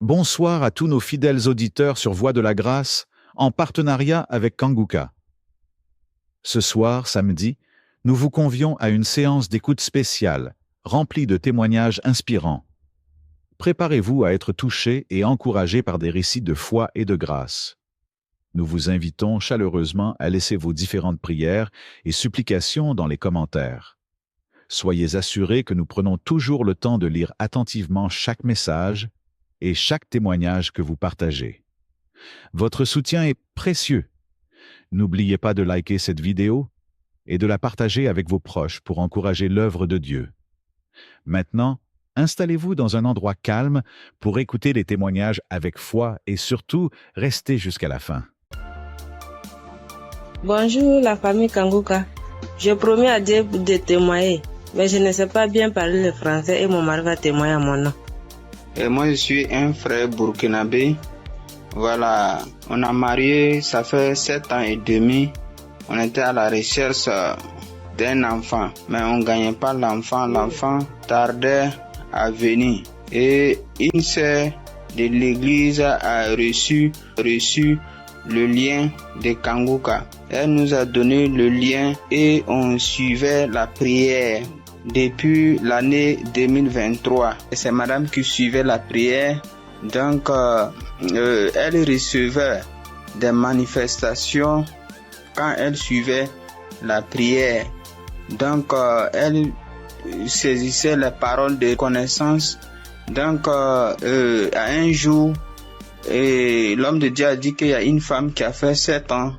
Bonsoir à tous nos fidèles auditeurs sur Voix de la Grâce, en partenariat avec Kanguka. Ce soir, samedi, nous vous convions à une séance d'écoute spéciale, remplie de témoignages inspirants. Préparez-vous à être touchés et encouragés par des récits de foi et de grâce. Nous vous invitons chaleureusement à laisser vos différentes prières et supplications dans les commentaires. Soyez assurés que nous prenons toujours le temps de lire attentivement chaque message et chaque témoignage que vous partagez. Votre soutien est précieux. N'oubliez pas de liker cette vidéo et de la partager avec vos proches pour encourager l'œuvre de Dieu. Maintenant, installez-vous dans un endroit calme pour écouter les témoignages avec foi et surtout, restez jusqu'à la fin. Bonjour la famille Kanguka. Je promets à Dieu de témoigner, mais je ne sais pas bien parler le français et mon mari va témoigner à mon nom. Et moi, je suis un frère burkinabé. Voilà, on a marié, ça fait 7 ans et demi. On était à la recherche d'un enfant, mais on ne gagnait pas l'enfant. L'enfant tardait à venir. Et une sœur de l'église a reçu le lien de Kanguka. Elle nous a donné le lien et on suivait la prière depuis l'année 2023. C'est madame qui suivait la prière. Donc, elle recevait des manifestations quand elle suivait la prière. Donc, elle saisissait les paroles de connaissance. Donc, à un jour, l'homme de Dieu a dit qu'il y a une femme qui a fait 7 ans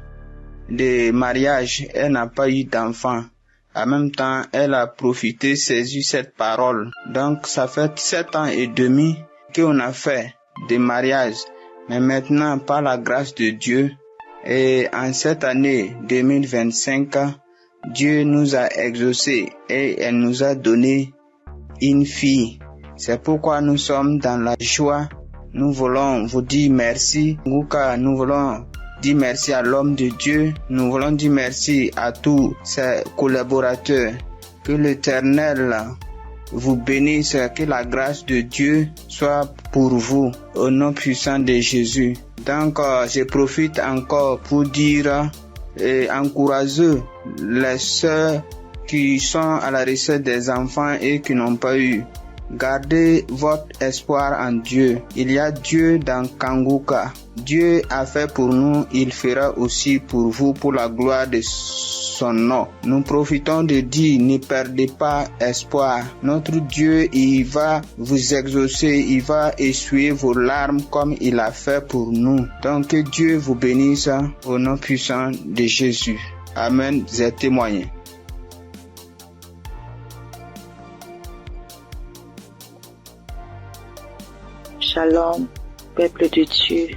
de mariage. Elle n'a pas eu d'enfant. En même temps, elle a profité, saisi cette parole. Donc, ça fait 7 ans et demi qu'on a fait des mariages. Mais maintenant, par la grâce de Dieu, et en cette année 2025, Dieu nous a exaucés et elle nous a donné une fille. C'est pourquoi nous sommes dans la joie. Nous voulons vous dire merci. Nous voulons dire merci à l'homme de Dieu. Nous voulons dire merci à tous ses collaborateurs. Que l'Éternel vous bénisse, que la grâce de Dieu soit pour vous, au nom puissant de Jésus. Donc, je profite encore pour dire et encourager les sœurs qui sont à la recherche des enfants et qui n'ont pas eu. Gardez votre espoir en Dieu. Il y a Dieu dans Kanguka. Dieu a fait pour nous, il fera aussi pour vous, pour la gloire de son nom. Nous profitons de dire, ne perdez pas espoir. Notre Dieu, il va vous exaucer, il va essuyer vos larmes comme il a fait pour nous. Donc que Dieu vous bénisse au nom puissant de Jésus. Amen. J'ai témoigné. Shalom, peuple de Dieu,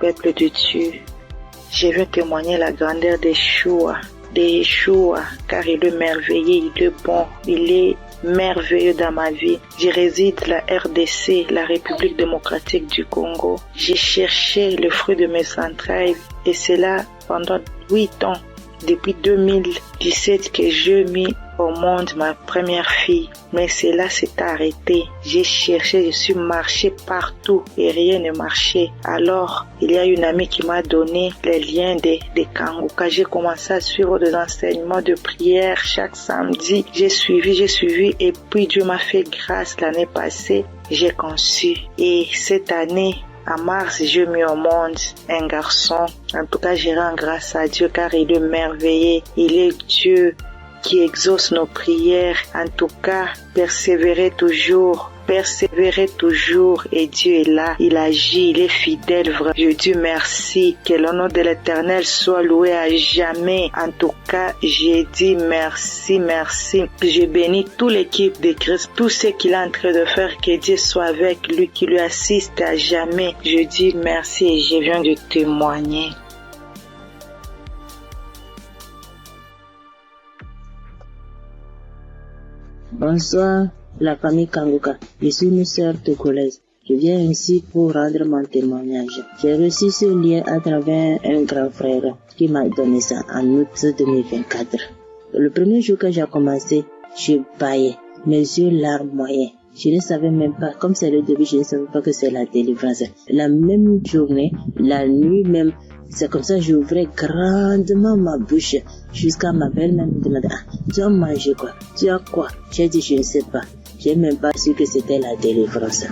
peuple de Dieu. Je veux témoigner la grandeur de Yeshua, car il est merveilleux, il est bon, il est merveilleux dans ma vie. Je réside la RDC, la République démocratique du Congo. J'ai cherché le fruit de mes entrailles et c'est là pendant 8 ans, depuis 2017 que j'ai mis au monde ma première fille. Mais cela s'est arrêté. J'ai cherché, je suis marché partout et rien ne marchait. Alors, il y a une amie qui m'a donné les liens de Kanguka. J'ai commencé à suivre des enseignements de prière chaque samedi. J'ai suivi et puis Dieu m'a fait grâce l'année passée. J'ai conçu et cette année, en mars, j'ai mis au monde un garçon. En tout cas, je rends grâce à Dieu car il est merveilleux. Il est Dieu qui exauce nos prières. En tout cas, persévérez toujours et Dieu est là, il agit, il est fidèle. Je dis merci, que le nom de l'Éternel soit loué à jamais. En tout cas, j'ai dit merci. Je bénis toute l'équipe de Christ, tout ce qu'il est en train de faire, que Dieu soit avec lui, qui lui assiste à jamais. Je dis merci et je viens de témoigner. Bonsoir, la famille Kanguka. Je suis une sœur togolaise. Je viens ici pour rendre mon témoignage. J'ai reçu ce lien à travers un grand frère qui m'a donné ça en août 2024. Le premier jour que j'ai commencé, je baillais, mes yeux larmes moyens. Je ne savais même pas, comme c'est le début, je ne savais pas que c'est la délivrance. La même journée, la nuit même, c'est comme ça j'ouvrais grandement ma bouche jusqu'à ma belle-mère me demandait tu as mangé quoi? Tu as quoi? J'ai dit je ne sais pas. J'ai même pas su que c'était la délivrance.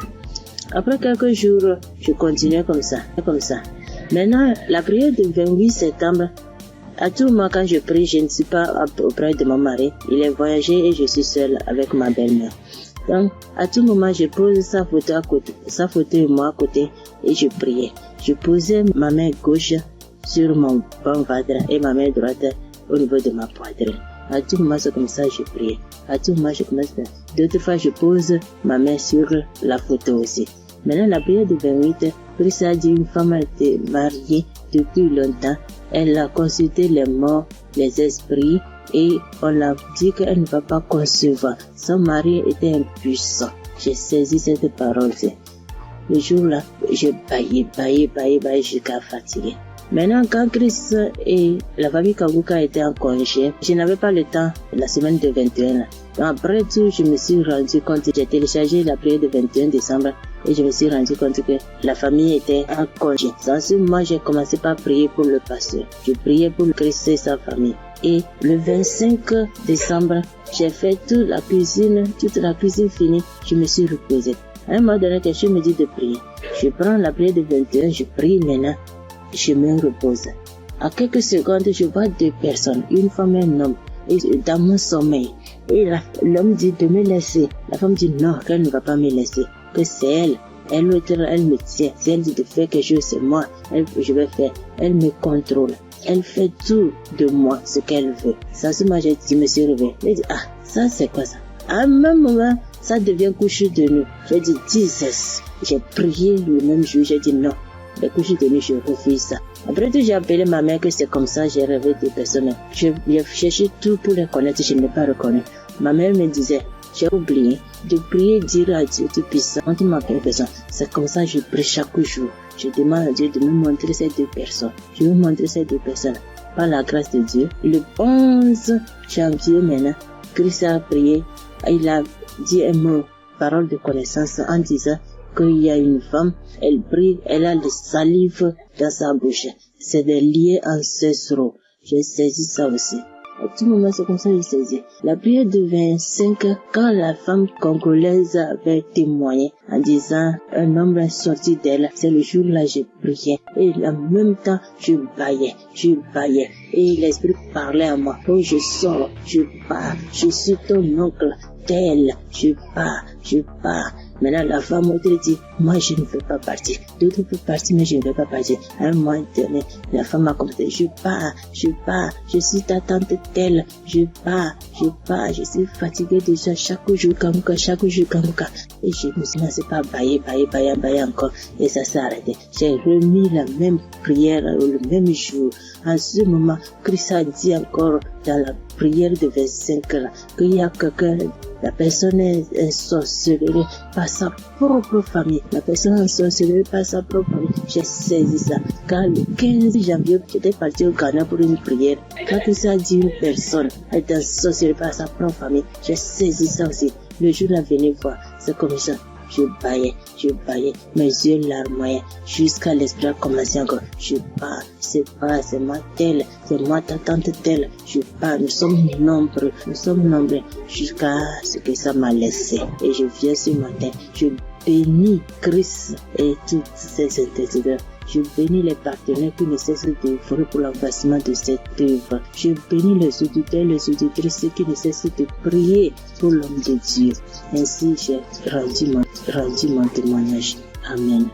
Après quelques jours, je continuais comme ça. Maintenant, la prière du 28 septembre, à tout moment quand je prie, je ne suis pas auprès de mon mari. Il est voyagé et je suis seule avec ma belle-mère. Donc, à tout moment, je pose sa photo et moi à côté et je priais. Je posais ma main gauche sur mon bon ventre et ma main droite au niveau de ma poitrine. À tout moment, c'est comme ça que je priais. À tout moment, je commence. D'autres fois, je pose ma main sur la photo aussi. Maintenant, la prière du 28, Christ a dit une femme a été mariée depuis longtemps. Elle a consulté les morts, les esprits, et on l'a dit qu'elle ne va pas concevoir. Son mari était impuissant. J'ai saisi cette parole-ci. Le jour-là, je baillais jusqu'à fatiguer. Maintenant, quand Christ et la famille Kanguka étaient en congé, je n'avais pas le temps la semaine de 21. Donc après tout, je me suis rendu compte, j'ai téléchargé la prière du 21 décembre et je me suis rendu compte que la famille était en congé. Dans ce moment, j'ai commencé par prier pour le pasteur. Je priais pour Christ et sa famille. Et le 25 décembre, j'ai fait toute la cuisine finie, je me suis reposée. À un moment donné, quelqu'un me dit de prier. Je prends la prière de 21, je prie maintenant, je me repose. À quelques secondes, je vois deux personnes, une femme et un homme, et dans mon sommeil. Et l'homme dit de me laisser. La femme dit non, qu'elle ne va pas me laisser, que c'est elle. Elle me tient. Si elle dit de faire quelque chose, c'est moi. Je vais faire. Elle me contrôle. Elle fait tout de moi, ce qu'elle veut. Sans ce moment, je me suis réveillée. Elle dit, ça c'est quoi ça? À un même moment, ça devient couche de nuit. J'ai dit, Jesus. J'ai prié le même jour, j'ai dit non. Les couches de nuit, je refuse ça. Après tout, j'ai appelé ma mère que c'est comme ça, j'ai rêvé des personnes. J'ai cherché tout pour les connaître, je ne l'ai pas reconnu. Ma mère me disait, j'ai oublié de prier, dire à Dieu Tout-Puissant, quand il m'appelle personne. C'est comme ça que je prie chaque jour. Je demande à Dieu de me montrer ces deux personnes. Je vais montrer ces deux personnes. Par la grâce de Dieu, le 11 janvier maintenant, Christ a prié. Il a dit un mot, parole de connaissance, en disant qu'il y a une femme, elle prie, elle a le salive dans sa bouche. C'est des liens ancestraux. J'ai saisi ça aussi. À tout moment, c'est comme ça que j'ai saisi. La prière de 25, quand la femme congolaise avait témoigné en disant un homme est sorti d'elle, c'est le jour-là que j'ai prié. Et en même temps, je baillais. Et l'esprit parlait à moi. Oh, je sors, je pars, je suis ton oncle, tel, je pars. Maintenant, la femme autre dit, moi je ne veux pas partir. D'autres peuvent partir, mais je ne veux pas partir. À un moment donné, la femme a commencé, je pars, je suis ta tante telle, je pars, je suis fatiguée déjà chaque jour, Kanguka. Et je me suis lancé par bailler encore, et ça s'est arrêté. J'ai remis la même prière le même jour. En ce moment, Christ a dit encore dans la prière de 25 là, qu'il y a quelqu'un, la personne est sorcelée par sa propre famille. La personne est sorcelée par sa propre famille. J'ai saisi ça. Quand le 15 janvier, j'étais parti au Ghana pour une prière. Quand Christ a dit une personne est sorcelée par sa propre famille, j'ai saisi ça aussi. Le jour là, venez voir, c'est comme ça. Je baillais, mes yeux larmoyaient, jusqu'à l'esprit a commencé encore. Je pars, c'est moi telle, c'est moi ta tante telle. Je pars, nous sommes nombreux, jusqu'à ce que ça m'a laissé. Et je viens ce matin, je bénis Christ et toutes ses intercesseurs. Je bénis les partenaires qui ne cessent d'œuvrer pour l'avancement de cette œuvre. Je bénis les auditeurs, les auditrices qui ne cessent de prier pour l'homme de Dieu. Ainsi, j'ai rendu mon témoignage. Amen.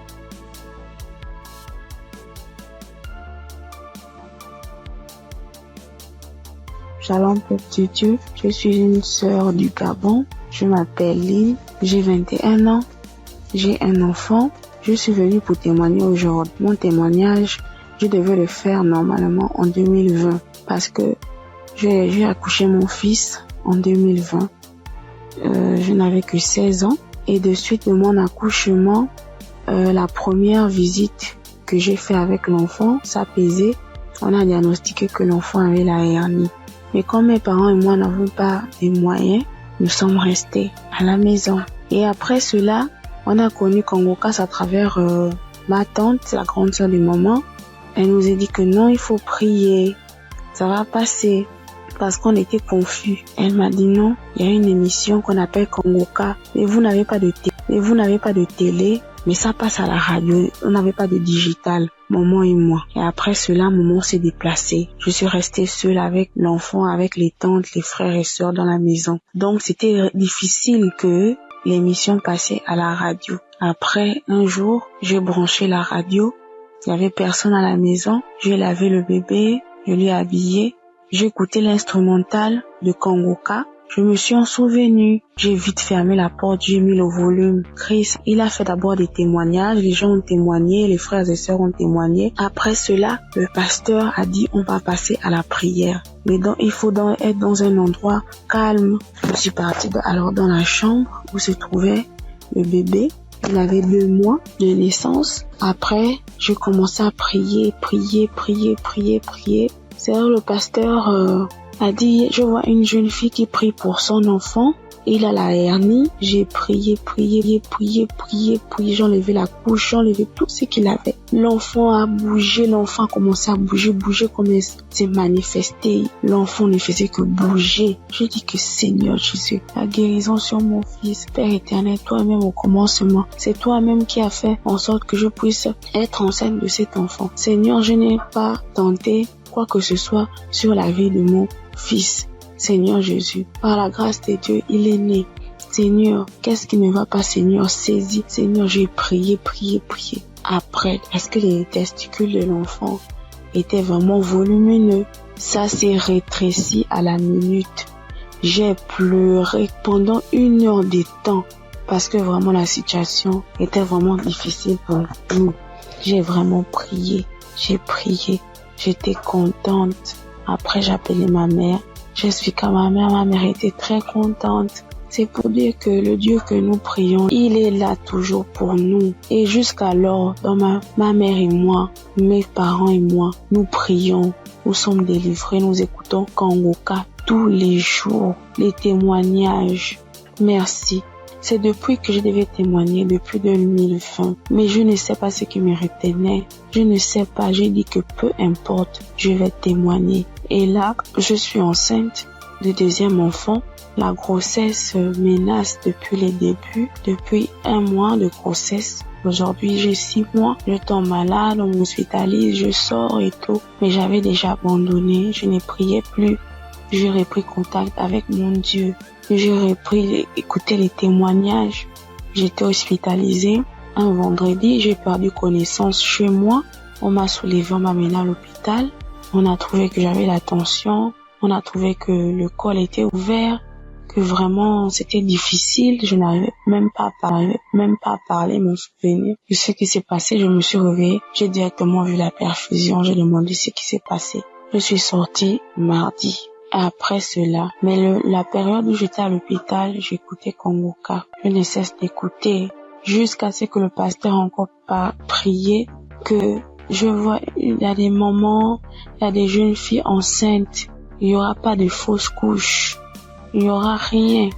Shalom, peuple de Dieu. Je suis une sœur du Gabon. Je m'appelle Lynn. J'ai 21 ans. J'ai un enfant. Je suis venue pour témoigner aujourd'hui. Mon témoignage, je devais le faire normalement en 2020 parce que j'ai accouché mon fils en 2020. Je n'avais que 16 ans et de suite de mon accouchement, la première visite que j'ai fait avec l'enfant, ça pesait. On a diagnostiqué que l'enfant avait la hernie. Mais comme mes parents et moi n'avons pas les moyens, nous sommes restés à la maison. Et après cela, on a connu Kangoka à travers ma tante, la grande sœur de maman. Elle nous a dit que non, il faut prier, ça va passer, parce qu'on était confus. Elle m'a dit non, il y a une émission qu'on appelle Kangoka, mais vous n'avez pas de télé, mais ça passe à la radio, on n'avait pas de digital, maman et moi. Et après cela, maman s'est déplacée. Je suis restée seule avec l'enfant, avec les tantes, les frères et sœurs dans la maison. Donc c'était difficile que l'émission passait à la radio. Après, un jour, j'ai branché la radio. Il y avait personne à la maison. J'ai lavé le bébé, je l'ai habillé. J'ai écouté l'instrumental de Kangoka. Je me suis en souvenu. J'ai vite fermé la porte, j'ai mis le volume. Chris, il a fait d'abord des témoignages. Les gens ont témoigné, les frères et sœurs ont témoigné. Après cela, le pasteur a dit on va passer à la prière. Mais donc, il faut être dans un endroit calme. Je suis partie alors dans la chambre où se trouvait le bébé. Il avait 2 mois de naissance. Après, j'ai commencé à prier. C'est là le pasteur a dit, je vois une jeune fille qui prie pour son enfant. Il a la hernie. J'ai prié. J'enlevais la couche, j'enlevais tout ce qu'il avait. L'enfant a bougé, l'enfant a commencé à bouger comme il s'est manifesté. L'enfant ne faisait que bouger. J'ai dit que Seigneur Jésus, la guérison sur mon fils, Père éternel, toi-même au commencement. C'est toi-même qui as fait en sorte que je puisse être enceinte de cet enfant. Seigneur, je n'ai pas tenté quoi que ce soit sur la vie de mon fils. Seigneur Jésus, par la grâce de Dieu, il est né. Seigneur, qu'est-ce qui ne va pas, Seigneur? Saisis. Seigneur, j'ai prié. Après, parce que les testicules de l'enfant étaient vraiment volumineux, ça s'est rétréci à la minute. J'ai pleuré pendant 1 heure de temps parce que vraiment la situation était vraiment difficile pour nous. J'ai vraiment prié. J'étais contente. Après, j'ai appelé ma mère. J'explique à ma mère était très contente. C'est pour dire que le Dieu que nous prions, il est là toujours pour nous. Et jusqu'alors, dans ma mère et moi, mes parents et moi, nous prions, nous sommes délivrés, nous écoutons Kangoka tous les jours, les témoignages. Merci. C'est depuis que je devais témoigner, depuis 2020. Mais je ne sais pas ce qui me retenait. Je ne sais pas, j'ai dit que peu importe, je vais témoigner. Et là, je suis enceinte de 2e enfant. La grossesse menace depuis les débuts, depuis 1 mois de grossesse. Aujourd'hui, j'ai 6 mois. Je tombe malade, on m'hospitalise, je sors et tout. Mais j'avais déjà abandonné, je ne priais plus. J'ai repris contact avec mon Dieu. J'ai repris écouter les témoignages. J'étais hospitalisée. Un vendredi, j'ai perdu connaissance chez moi. On m'a soulevé, on m'a mené à l'hôpital. On a trouvé que j'avais la tension. On a trouvé que le col était ouvert. Que vraiment, c'était difficile. Je n'arrivais même pas à parler, mon souvenir. De ce qui s'est passé, je me suis réveillée. J'ai directement vu la perfusion. J'ai demandé ce qui s'est passé. Je suis sortie mardi. Après cela, mais la période où j'étais à l'hôpital, j'écoutais Kangoka. Je ne cesse d'écouter jusqu'à ce que le pasteur encore pas prié, que je vois, il y a des moments, il y a des jeunes filles enceintes, il y aura pas de fausses couches, il y aura rien.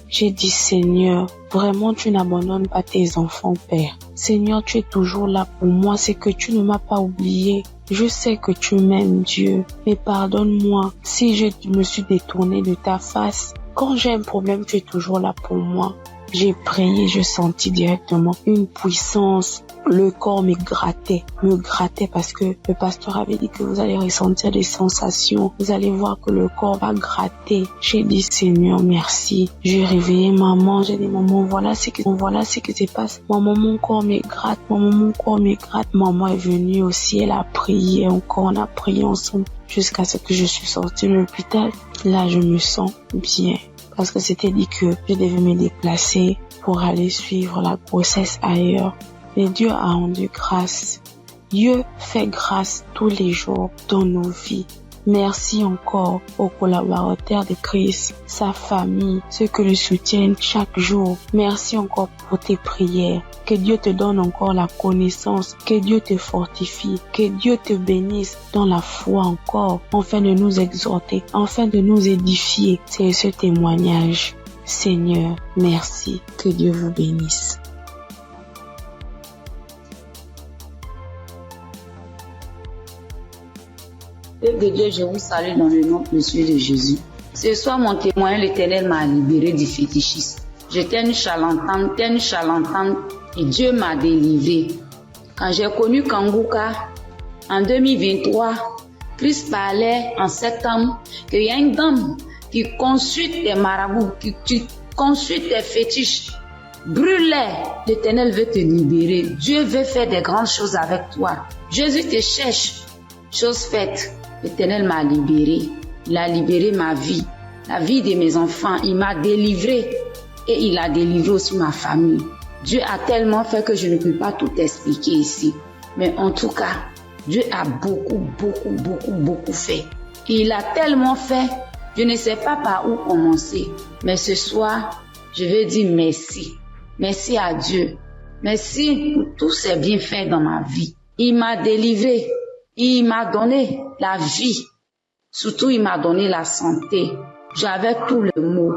J'ai dit, Seigneur, vraiment tu n'abandonnes pas tes enfants, Père. Seigneur, tu es toujours là pour moi, c'est que tu ne m'as pas oublié. Je sais que tu m'aimes, Dieu, mais pardonne-moi si je me suis détournée de ta face. Quand j'ai un problème, tu es toujours là pour moi. J'ai prié, je sentis directement une puissance. Le corps me grattait parce que le pasteur avait dit que vous allez ressentir des sensations. Vous allez voir que le corps va gratter. J'ai dit, Seigneur, merci. J'ai réveillé maman. J'ai dit, maman, voilà ce qui se passe. Maman, mon corps me gratte. Maman est venue aussi. Elle a prié encore. On a prié ensemble jusqu'à ce que je suis sortie de l'hôpital. Là, je me sens bien. Parce que c'était dit que je devais me déplacer pour aller suivre la grossesse ailleurs. Mais Dieu a rendu grâce. Dieu fait grâce tous les jours dans nos vies. Merci encore aux collaborateurs de Christ, sa famille, ceux qui le soutiennent chaque jour. Merci encore pour tes prières. Que Dieu te donne encore la connaissance, que Dieu te fortifie, que Dieu te bénisse dans la foi encore, afin de nous exhorter, afin de nous édifier. C'est ce témoignage Seigneur, merci. Que Dieu vous bénisse. Père de Dieu, je vous salue dans le nom précieux de Jésus. Ce soir, mon témoin, l'Éternel m'a libéré du fétichisme. J'étais une charlatane, et Dieu m'a délivré. Quand j'ai connu Kanguka, en 2023, Christ parlait en septembre qu'il y a une dame qui consulte des marabouts, qui consulte des fétiches. Brûle-les, l'Éternel veut te libérer. Dieu veut faire des grandes choses avec toi. Jésus te cherche. Chose faite, l'Éternel m'a libéré. Il a libéré ma vie, la vie de mes enfants. Il m'a délivré et il a délivré aussi ma famille. Dieu a tellement fait que je ne peux pas tout expliquer ici. Mais en tout cas, Dieu a beaucoup fait. Et il a tellement fait, je ne sais pas par où commencer. Mais ce soir, je veux dire merci. Merci à Dieu. Merci pour tous ces bienfaits dans ma vie. Il m'a délivré. Il m'a donné la vie. Surtout, il m'a donné la santé. J'avais tout le mot.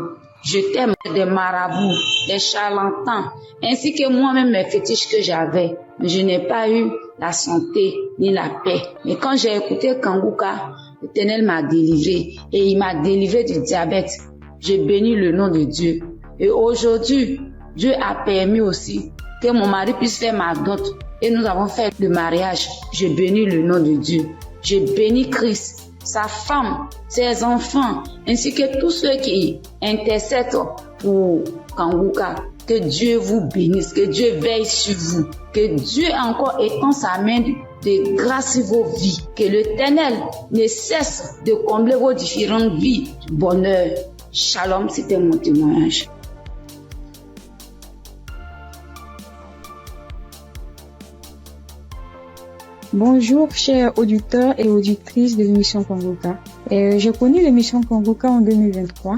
J'étais des marabouts, des charlatans, ainsi que moi-même mes fétiches que j'avais. Mais je n'ai pas eu la santé ni la paix. Mais quand j'ai écouté Kanguka, l'Éternel m'a délivré et il m'a délivré du diabète. J'ai béni le nom de Dieu. Et aujourd'hui, Dieu a permis aussi que mon mari puisse faire ma dot. Et nous avons fait le mariage. Je bénis le nom de Dieu. Je bénis Christ, sa femme, ses enfants, ainsi que tous ceux qui intercèdent pour Kanguka. Que Dieu vous bénisse, que Dieu veille sur vous, que Dieu encore étend sa main de grâce sur vos vies, que l'Éternel ne cesse de combler vos différentes vies de bonheur. Shalom, c'était mon témoignage. Bonjour chers auditeurs et auditrices de l'émission Kanguka. J'ai connu l'émission Kanguka en 2023.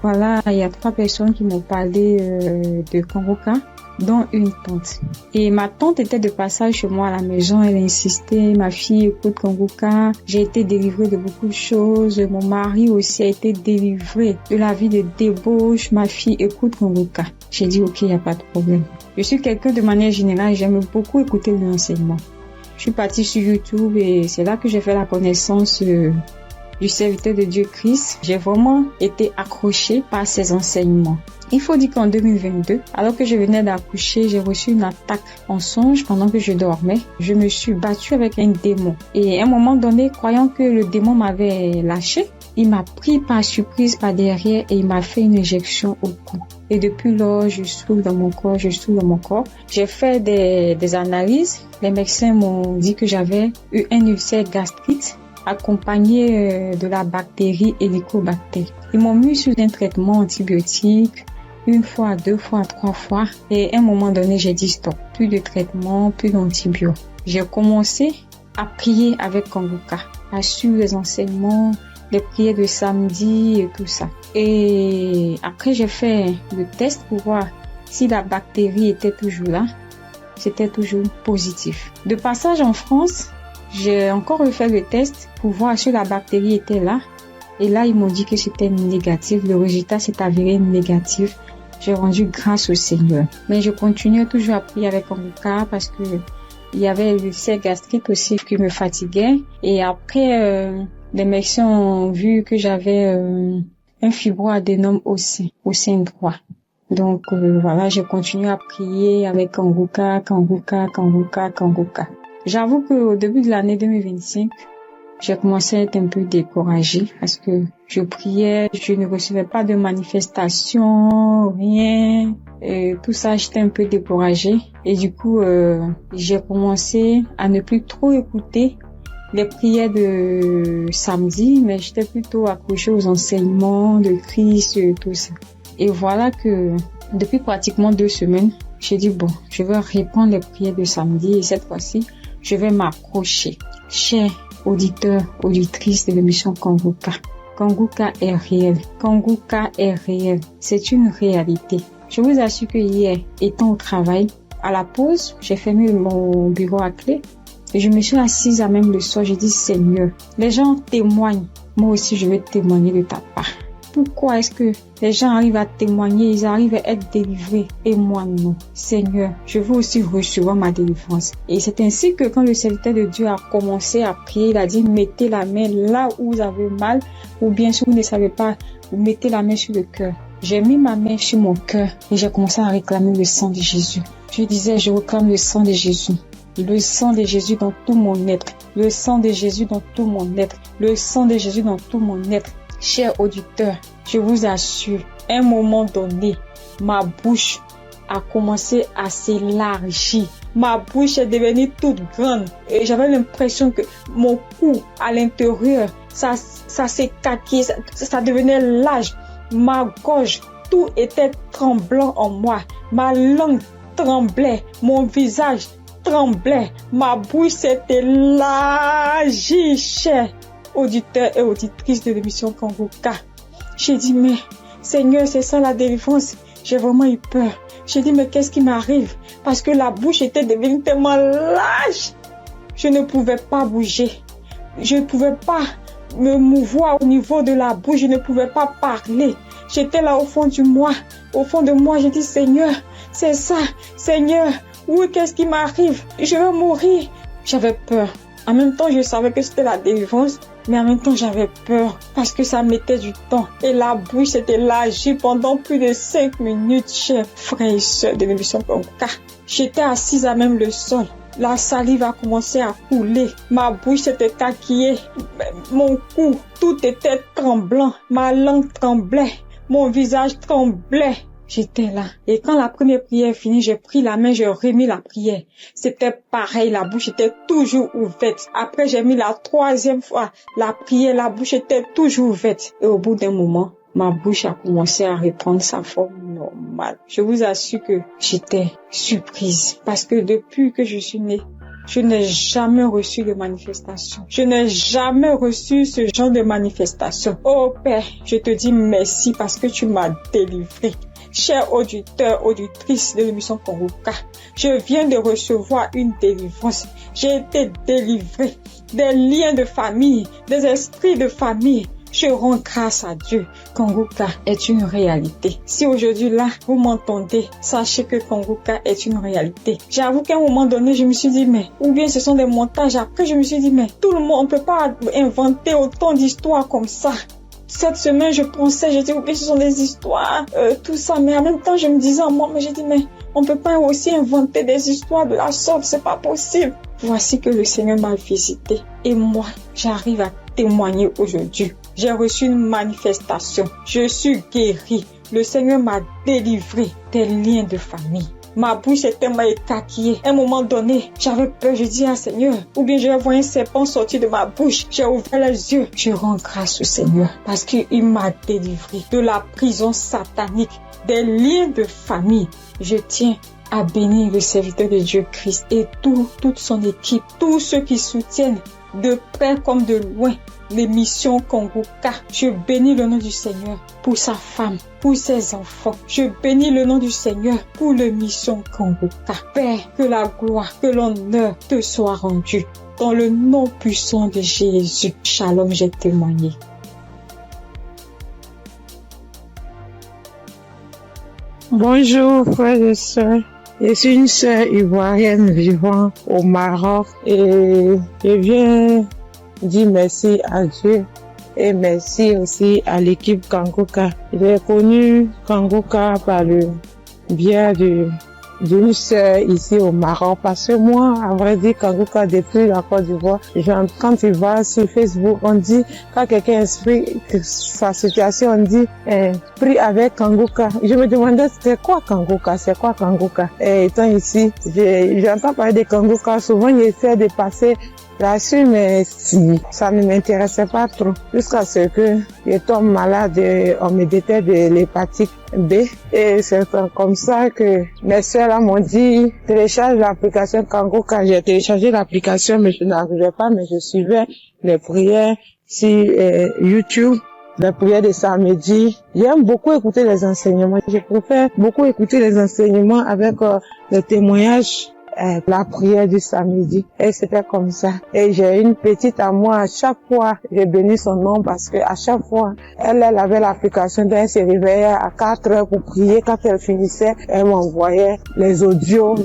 Voilà, il y a 3 personnes qui m'ont parlé de Kanguka, dont une tante. Et ma tante était de passage chez moi à la maison, elle insistait, ma fille écoute Kanguka, j'ai été délivrée de beaucoup de choses, mon mari aussi a été délivré de la vie de débauche, ma fille écoute Kanguka. J'ai dit ok, il n'y a pas de problème. Je suis quelqu'un de manière générale, j'aime beaucoup écouter l'enseignement. Je suis partie sur YouTube et c'est là que j'ai fait la connaissance du serviteur de Dieu Christ. J'ai vraiment été accrochée par ses enseignements. Il faut dire qu'en 2022, alors que je venais d'accoucher, j'ai reçu une attaque en songe pendant que je dormais. Je me suis battue avec un démon. Et à un moment donné, croyant que le démon m'avait lâché, il m'a pris par surprise par derrière et il m'a fait une injection au cou. Et depuis lors, je souffre dans mon corps, J'ai fait des analyses. Les médecins m'ont dit que j'avais eu un ulcère gastrique accompagné de la bactérie Helicobacter. Ils m'ont mis sous un traitement antibiotique 1 fois, 2 fois, 3 fois. Et à un moment donné, j'ai dit stop. Plus de traitement, plus d'antibiotiques. J'ai commencé à prier avec Kanguka, à suivre les enseignements, les prières de samedi et tout ça. Et après, j'ai fait le test pour voir si la bactérie était toujours là. C'était toujours positif. De passage en France, j'ai encore refait le test pour voir si la bactérie était là. Et là, ils m'ont dit que c'était négatif. Le résultat s'est avéré négatif. J'ai rendu grâce au Seigneur. Mais je continuais toujours à prier avec Kanguka parce que il y avait l'ulcère gastrique aussi qui me fatiguait. Et après, les médecins ont vu que j'avais un fibroadénome au sein droit. Donc voilà, j'ai continué à prier avec Kanguka. J'avoue qu'au début de l'année 2025, j'ai commencé à être un peu découragée parce que je priais, je ne recevais pas de manifestations, rien. Et tout ça, j'étais un peu découragée. Et du coup, j'ai commencé à ne plus trop écouter les prières de samedi, mais j'étais plutôt accrochée aux enseignements de Christ et tout ça. Et voilà que depuis pratiquement 2 semaines, j'ai dit bon, je vais reprendre les prières de samedi et cette fois-ci, je vais m'accrocher. Chers auditeurs, auditrices de l'émission Kanguka, Kanguka est réel. Kanguka est réel. C'est une réalité. Je vous assure que hier, étant au travail, à la pause, j'ai fermé mon bureau à clé et je me suis assise à même le soir. J'ai dit Seigneur, les gens témoignent. Moi aussi, je vais témoigner de ta part. Pourquoi est-ce que les gens arrivent à témoigner, ils arrivent à être délivrés et moi non? Seigneur, je veux aussi recevoir ma délivrance. Et c'est ainsi que quand le serviteur de Dieu a commencé à prier, il a dit mettez la main là où vous avez mal, ou bien si vous ne savez pas, vous mettez la main sur le cœur. J'ai mis ma main sur mon cœur et j'ai commencé à réclamer le sang de Jésus. Je disais, je réclame le sang de Jésus. Le sang de Jésus dans tout mon être. Le sang de Jésus dans tout mon être. Le sang de Jésus dans tout mon être. Chers auditeurs, je vous assure, à un moment donné, ma bouche a commencé à s'élargir. Ma bouche est devenue toute grande et j'avais l'impression que mon cou à l'intérieur, ça s'écarquillait, ça devenait large. Ma gorge, tout était tremblant en moi. Ma langue tremblait, mon visage tremblait, ma bouche s'est élargie, chers auditeurs et auditrices de l'émission Kanguka. J'ai dit, mais Seigneur, c'est ça la délivrance. J'ai vraiment eu peur. J'ai dit, mais qu'est-ce qui m'arrive? Parce que la bouche était devenue tellement large. Je ne pouvais pas bouger. Je ne pouvais pas me mouvoir au niveau de la bouche. Je ne pouvais pas parler. J'étais là au fond de moi. J'ai dit, Seigneur, c'est ça. Seigneur, oui, qu'est-ce qui m'arrive? Je vais mourir. J'avais peur. En même temps, je savais que c'était la délivrance, mais en même temps, j'avais peur parce que ça mettait du temps. Et la bouche s'était élargie pendant plus de 5 minutes, chers frères et sœurs de l'émission Kanguka. J'étais assise à même le sol. La salive a commencé à couler. Ma bouche s'était écarquillée. Mon cou, tout était tremblant. Ma langue tremblait. Mon visage tremblait. J'étais là. Et quand la première prière est finie, j'ai pris la main, j'ai remis la prière. C'était pareil, la bouche était toujours ouverte. Après, j'ai mis la troisième fois la prière, la bouche était toujours ouverte. Et au bout d'un moment, ma bouche a commencé à reprendre sa forme normale. Je vous assure que j'étais surprise. Parce que depuis que je suis née, je n'ai jamais reçu de manifestation. Je n'ai jamais reçu ce genre de manifestation. Oh Père, je te dis merci parce que tu m'as délivré. Chers auditeurs, auditrices de l'émission Kanguka, je viens de recevoir une délivrance. J'ai été délivrée des liens de famille, des esprits de famille. Je rends grâce à Dieu. Kanguka est une réalité. Si aujourd'hui là, vous m'entendez, sachez que Kanguka est une réalité. J'avoue qu'à un moment donné, je me suis dit, mais, ou bien ce sont des montages. Après, je me suis dit, mais, tout le monde, on peut pas inventer autant d'histoires comme ça. Cette semaine, je pensais, j'ai dit, oui, ce sont des histoires, tout ça. Mais en même temps, je me disais en moi, mais j'ai dit, mais on peut pas aussi inventer des histoires de la sorte, c'est pas possible. Voici que le Seigneur m'a visité. Et moi, j'arrive à témoigner aujourd'hui. J'ai reçu une manifestation. Je suis guérie. Le Seigneur m'a délivré des liens de famille. Ma bouche était tellement écarquillée. À un moment donné, j'avais peur. Je dis à Seigneur, ou bien je vais voir un serpent sortir de ma bouche. J'ai ouvert les yeux. Je rends grâce au Seigneur parce qu'il m'a délivré de la prison satanique, des liens de famille. Je tiens à bénir le serviteur de Dieu Christ et toute son équipe, tous ceux qui soutiennent de près comme de loin l'émission Kanguka. Je bénis le nom du Seigneur pour sa femme, pour ses enfants. Je bénis le nom du Seigneur pour l'émission Kanguka. Père, que la gloire, que l'honneur te soit rendu. Dans le nom puissant de Jésus. Shalom, j'ai témoigné. Bonjour frères et sœurs. Je suis une sœur ivoirienne vivant au Maroc et je viens dire merci à Dieu et merci aussi à l'équipe Kanguka. J'ai connu Kanguka par le biais d'une sœur ici au Maroc parce que moi, à vrai dire, Kanguka depuis la Côte d'Ivoire, quand tu vas sur Facebook, on dit, quand quelqu'un explique sa situation, on dit, prie avec Kanguka. Je me demandais, c'est quoi Kanguka? Et étant ici, j'entends parler de Kanguka, souvent j'essaie de passer là-dessus, mais si, ça ne m'intéressait pas trop. Jusqu'à ce que je tombe malade, on me détecte de l'hépatite B. Et c'est comme ça que mes soeurs là m'ont dit, télécharge l'application Kanguka. J'ai téléchargé l'application, mais je n'arrivais pas, mais je suivais les prières sur YouTube. Les prières de samedi. J'aime beaucoup écouter les enseignements. Je préfère beaucoup écouter les enseignements avec les témoignages la prière du samedi. Et c'était comme ça. Et j'ai une petite à moi, à chaque fois, j'ai béni son nom parce que à chaque fois, elle avait l'application d'elle se réveillait à 4 heures pour prier. Quand elle finissait, elle m'envoyait les audios,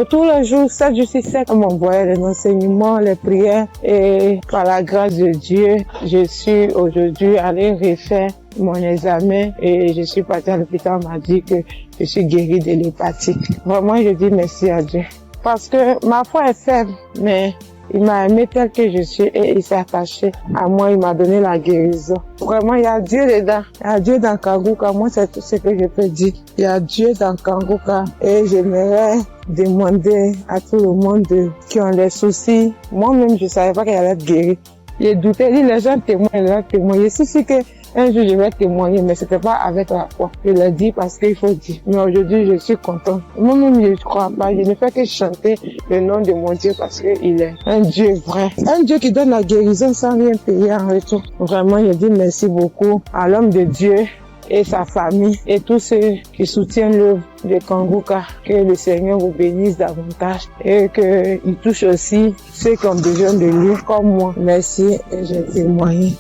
tous les jours, 7 jours sur 7, elle m'envoyait les enseignements, les prières. Et par la grâce de Dieu, je suis aujourd'hui allée refaire mon examen et je suis partie à l'hôpital, on m'a dit que je suis guérie de l'hépatite. Vraiment, je dis merci à Dieu. Parce que ma foi est faible, mais il m'a aimé tel que je suis et il s'est attaché à moi, il m'a donné la guérison. Vraiment, il y a Dieu dedans. Il y a Dieu dans Kanguka. Moi, c'est tout ce que je peux dire. Il y a Dieu dans Kanguka et j'aimerais demander à tout le monde qui ont des soucis. Moi-même, je savais pas qu'elle allait être guérie. J'ai douté, les gens témoignent. Je suis sûre que un jour je vais témoigner, mais c'était pas avec la foi. Je l'ai dit parce qu'il faut dire. Mais aujourd'hui, je suis contente. Moi-même, je ne crois pas. Je ne fais que chanter le nom de mon Dieu parce qu'il est un Dieu vrai. Un Dieu qui donne la guérison sans rien payer en retour. Vraiment, je dis merci beaucoup à l'homme de Dieu et sa famille et tous ceux qui soutiennent l'œuvre de Kanguka. Que le Seigneur vous bénisse davantage et qu'il touche aussi ceux qui ont besoin de lui comme moi. Merci et j'ai témoigné.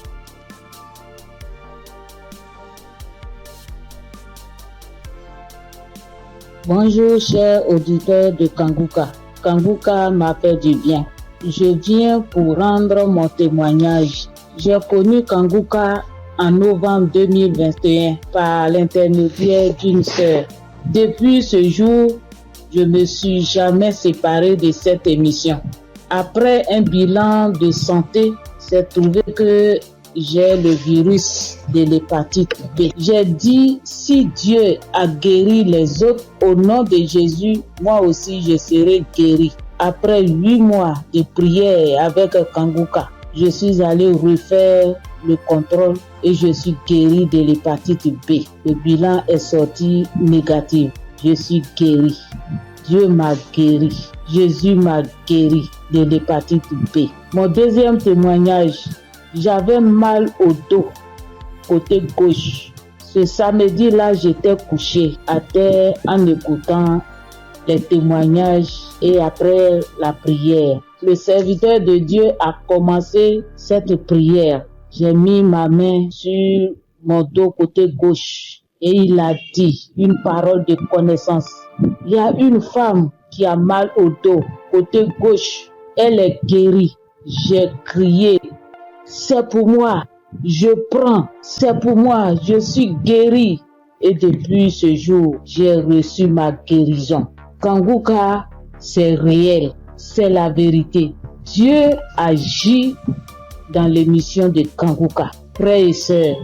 Bonjour chers auditeurs de Kanguka. Kanguka m'a fait du bien. Je viens pour rendre mon témoignage. J'ai connu Kanguka en novembre 2021 par l'intermédiaire d'une sœur. Depuis ce jour, je me suis jamais séparé de cette émission. Après un bilan de santé, c'est trouvé que j'ai le virus de l'hépatite B. J'ai dit, si Dieu a guéri les autres, au nom de Jésus, moi aussi je serai guéri. Après 8 mois de prière avec Kanguka, je suis allé refaire le contrôle et je suis guéri de l'hépatite B. Le bilan est sorti négatif. Je suis guéri. Dieu m'a guéri. Jésus m'a guéri de l'hépatite B. Mon deuxième témoignage, j'avais mal au dos, côté gauche. Ce samedi-là, j'étais couché à terre en écoutant les témoignages et après la prière. Le serviteur de Dieu a commencé cette prière. J'ai mis ma main sur mon dos côté gauche et il a dit une parole de connaissance. Il y a une femme qui a mal au dos côté gauche. Elle est guérie. J'ai crié. C'est pour moi, je prends, c'est pour moi, je suis guéri. Et depuis ce jour, j'ai reçu ma guérison. Kanguka, c'est réel, c'est la vérité. Dieu agit dans l'émission de Kanguka. Frères et sœurs,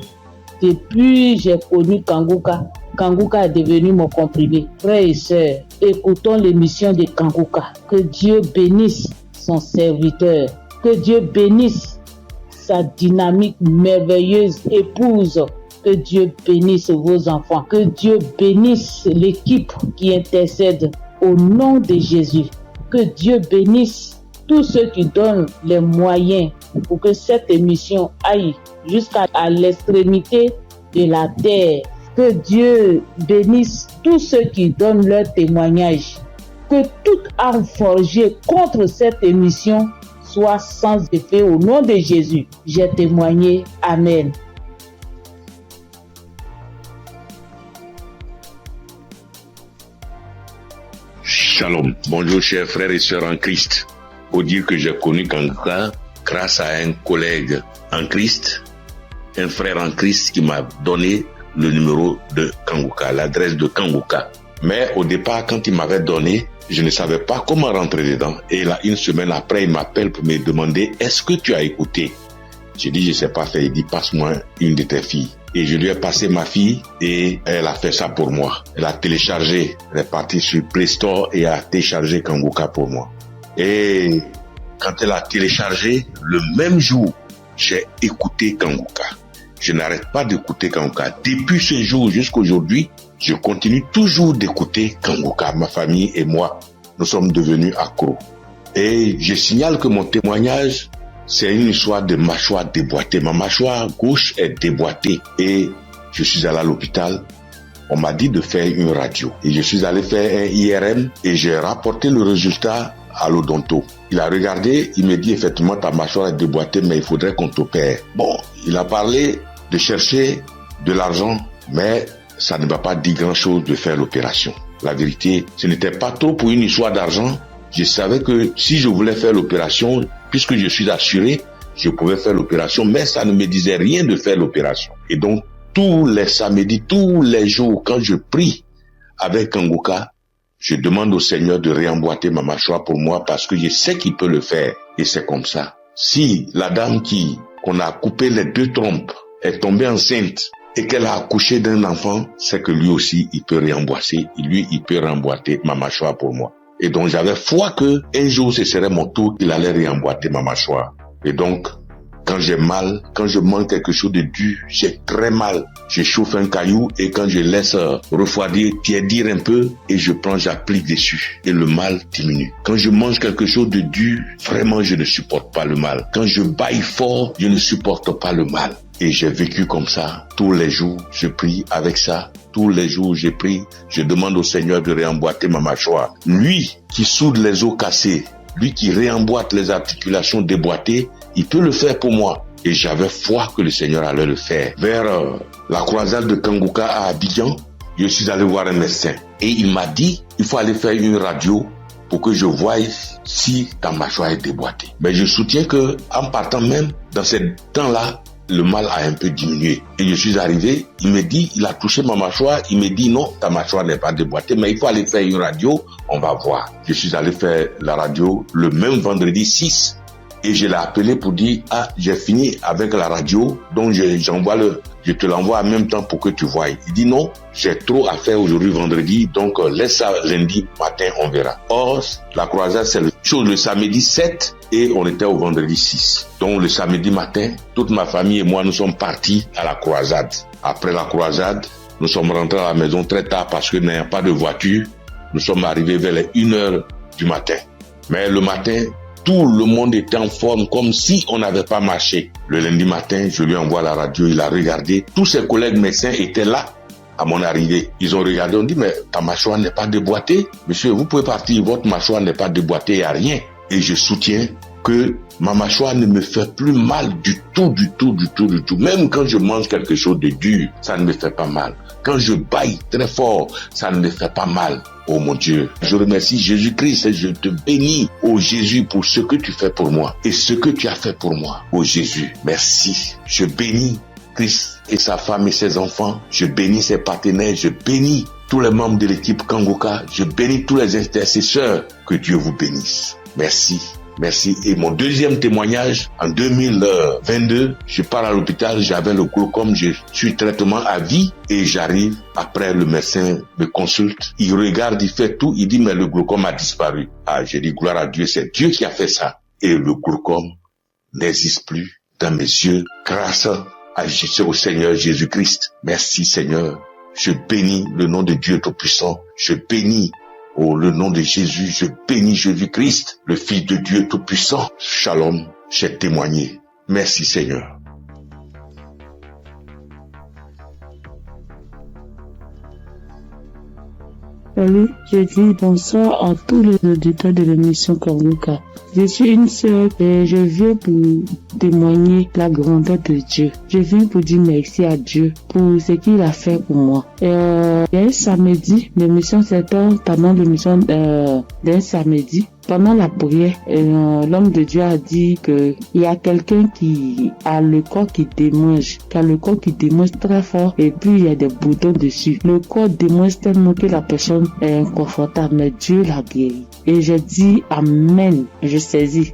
depuis j'ai connu Kanguka, Kanguka est devenu mon comprimé. Frères et sœurs, écoutons l'émission de Kanguka. Que Dieu bénisse son serviteur, que Dieu bénisse sa dynamique merveilleuse épouse. Que Dieu bénisse vos enfants. Que Dieu bénisse l'équipe qui intercède au nom de Jésus. Que Dieu bénisse tous ceux qui donnent les moyens pour que cette émission aille jusqu'à l'extrémité de la terre. Que Dieu bénisse tous ceux qui donnent leur témoignage. Que toute arme forgée contre cette émission soit sans effet au nom de Jésus. J'ai témoigné. Amen. Shalom. Bonjour chers frères et sœurs en Christ. Faut dire que j'ai connu Kanguka grâce à un collègue en Christ, un frère en Christ qui m'a donné le numéro de Kanguka, l'adresse de Kanguka. Mais au départ, quand il m'avait donné, je ne savais pas comment rentrer dedans. Et là, une semaine après, il m'appelle pour me demander « Est-ce que tu as écouté ?» J'ai dit « Je ne sais pas faire ». Il dit « Passe-moi une de tes filles ». Et je lui ai passé ma fille et elle a fait ça pour moi. Elle a téléchargé, elle est partie sur Play Store et a téléchargé Kanguka pour moi. Et quand elle a téléchargé, le même jour, j'ai écouté Kanguka. Je n'arrête pas d'écouter Kanguka. Depuis ce jour jusqu'à aujourd'hui, je continue toujours d'écouter Kanguka. Ma famille et moi, nous sommes devenus accros. Et je signale que mon témoignage, c'est une histoire de mâchoire déboîtée. Ma mâchoire gauche est déboîtée et je suis allé à l'hôpital on m'a dit de faire une radio. Et je suis allé faire un IRM et j'ai rapporté le résultat à l'odonto. Il a regardé, il me dit effectivement ta mâchoire est déboîtée, mais il faudrait qu'on t'opère. Bon, il a parlé de chercher de l'argent, mais ça ne m'a pas dit grand-chose de faire l'opération. La vérité, ce n'était pas trop pour une histoire d'argent. Je savais que si je voulais faire l'opération, puisque je suis assuré, je pouvais faire l'opération, mais ça ne me disait rien de faire l'opération. Et donc, tous les samedis, tous les jours, quand je prie avec Kanguka, je demande au Seigneur de réemboîter ma mâchoire pour moi parce que je sais qu'il peut le faire. Et c'est comme ça. Si la dame qu'on a coupé les 2 trompes est tombée enceinte et qu'elle a accouché d'un enfant, c'est que lui aussi, il peut réemboîter. Lui, il peut réemboîter ma mâchoire pour moi. Et donc, j'avais foi que un jour, ce serait mon tour, il allait réemboîter ma mâchoire. Et donc, quand j'ai mal, quand je mange quelque chose de dur, j'ai très mal. Je chauffe un caillou et quand je laisse refroidir, tiédir un peu et je prends, j'applique dessus et le mal diminue. Quand je mange quelque chose de dur, vraiment je ne supporte pas le mal. Quand je bâille fort, je ne supporte pas le mal. Et j'ai vécu comme ça. Tous les jours, je prie avec ça. Tous les jours, je prie. Je demande au Seigneur de réemboîter ma mâchoire. Lui qui soude les os cassés, lui qui réemboîte les articulations déboîtées, il peut le faire pour moi. Et j'avais foi que le Seigneur allait le faire. Vers la croisade de Kanguka à Abidjan, je suis allé voir un médecin. Et il m'a dit, il faut aller faire une radio pour que je voie si ta mâchoire est déboîtée. Mais je soutiens que en partant même, dans ce temps-là, le mal a un peu diminué. Et je suis arrivé, il me dit, il a touché ma mâchoire, il me dit non, ta mâchoire n'est pas déboîtée, mais il faut aller faire une radio, on va voir. Je suis allé faire la radio le même vendredi 6. Et je l'ai appelé pour dire, j'ai fini avec la radio, donc je te l'envoie en même temps pour que tu voies. Il dit non, j'ai trop à faire aujourd'hui vendredi, donc laisse ça lundi matin, on verra. Or, la croisade, c'est le samedi 7 et on était au vendredi 6. Donc le samedi matin, toute ma famille et moi, nous sommes partis à la croisade. Après la croisade, nous sommes rentrés à la maison très tard parce que n'ayant pas de voiture, nous sommes arrivés vers les 1h du matin. Mais le matin, tout le monde était en forme comme si on n'avait pas marché. Le lundi matin, je lui envoie la radio, il a regardé. Tous ses collègues médecins étaient là à mon arrivée. Ils ont regardé, on dit, mais ta mâchoire n'est pas déboîtée. Monsieur, vous pouvez partir, votre mâchoire n'est pas déboîtée, il n'y a rien. Et je soutiens que ma mâchoire ne me fait plus mal du tout. Même quand je mange quelque chose de dur, ça ne me fait pas mal. Quand je bâille très fort, ça ne me fait pas mal. Oh mon Dieu, je remercie Jésus-Christ et je te bénis, oh Jésus, pour ce que tu fais pour moi et ce que tu as fait pour moi. Oh Jésus, merci. Je bénis Christ et sa femme et ses enfants. Je bénis ses partenaires. Je bénis tous les membres de l'équipe Kanguka. Je bénis tous les intercesseurs. Que Dieu vous bénisse. Merci. Merci. Et mon deuxième témoignage, en 2022, je pars à l'hôpital, j'avais le glaucome, je suis traitement à vie et j'arrive, après le médecin me consulte, il regarde, il fait tout, il dit mais le glaucome a disparu. J'ai dit gloire à Dieu, c'est Dieu qui a fait ça. Et le glaucome n'existe plus dans mes yeux grâce au Seigneur Jésus-Christ. Merci Seigneur. Je bénis le nom de Dieu Tout-Puissant. Je bénis le nom de Jésus, je bénis Jésus-Christ, le Fils de Dieu Tout-Puissant. Shalom, j'ai témoigné. Merci Seigneur. Salut, je dis bonsoir à tous les auditeurs de l'émission Kanguka. Je suis une sœur et je viens pour témoigner la grandeur de Dieu. Je viens pour dire merci à Dieu pour ce qu'il a fait pour moi. Il y a un samedi, l'émission c'était pendant l'émission d'un samedi. Pendant la prière, l'homme de Dieu a dit que il y a quelqu'un qui a le corps qui démange, très fort et puis il y a des boutons dessus. Le corps démange tellement que la personne est inconfortable, mais Dieu l'a guéri. Et j'ai dit amen. Je saisis.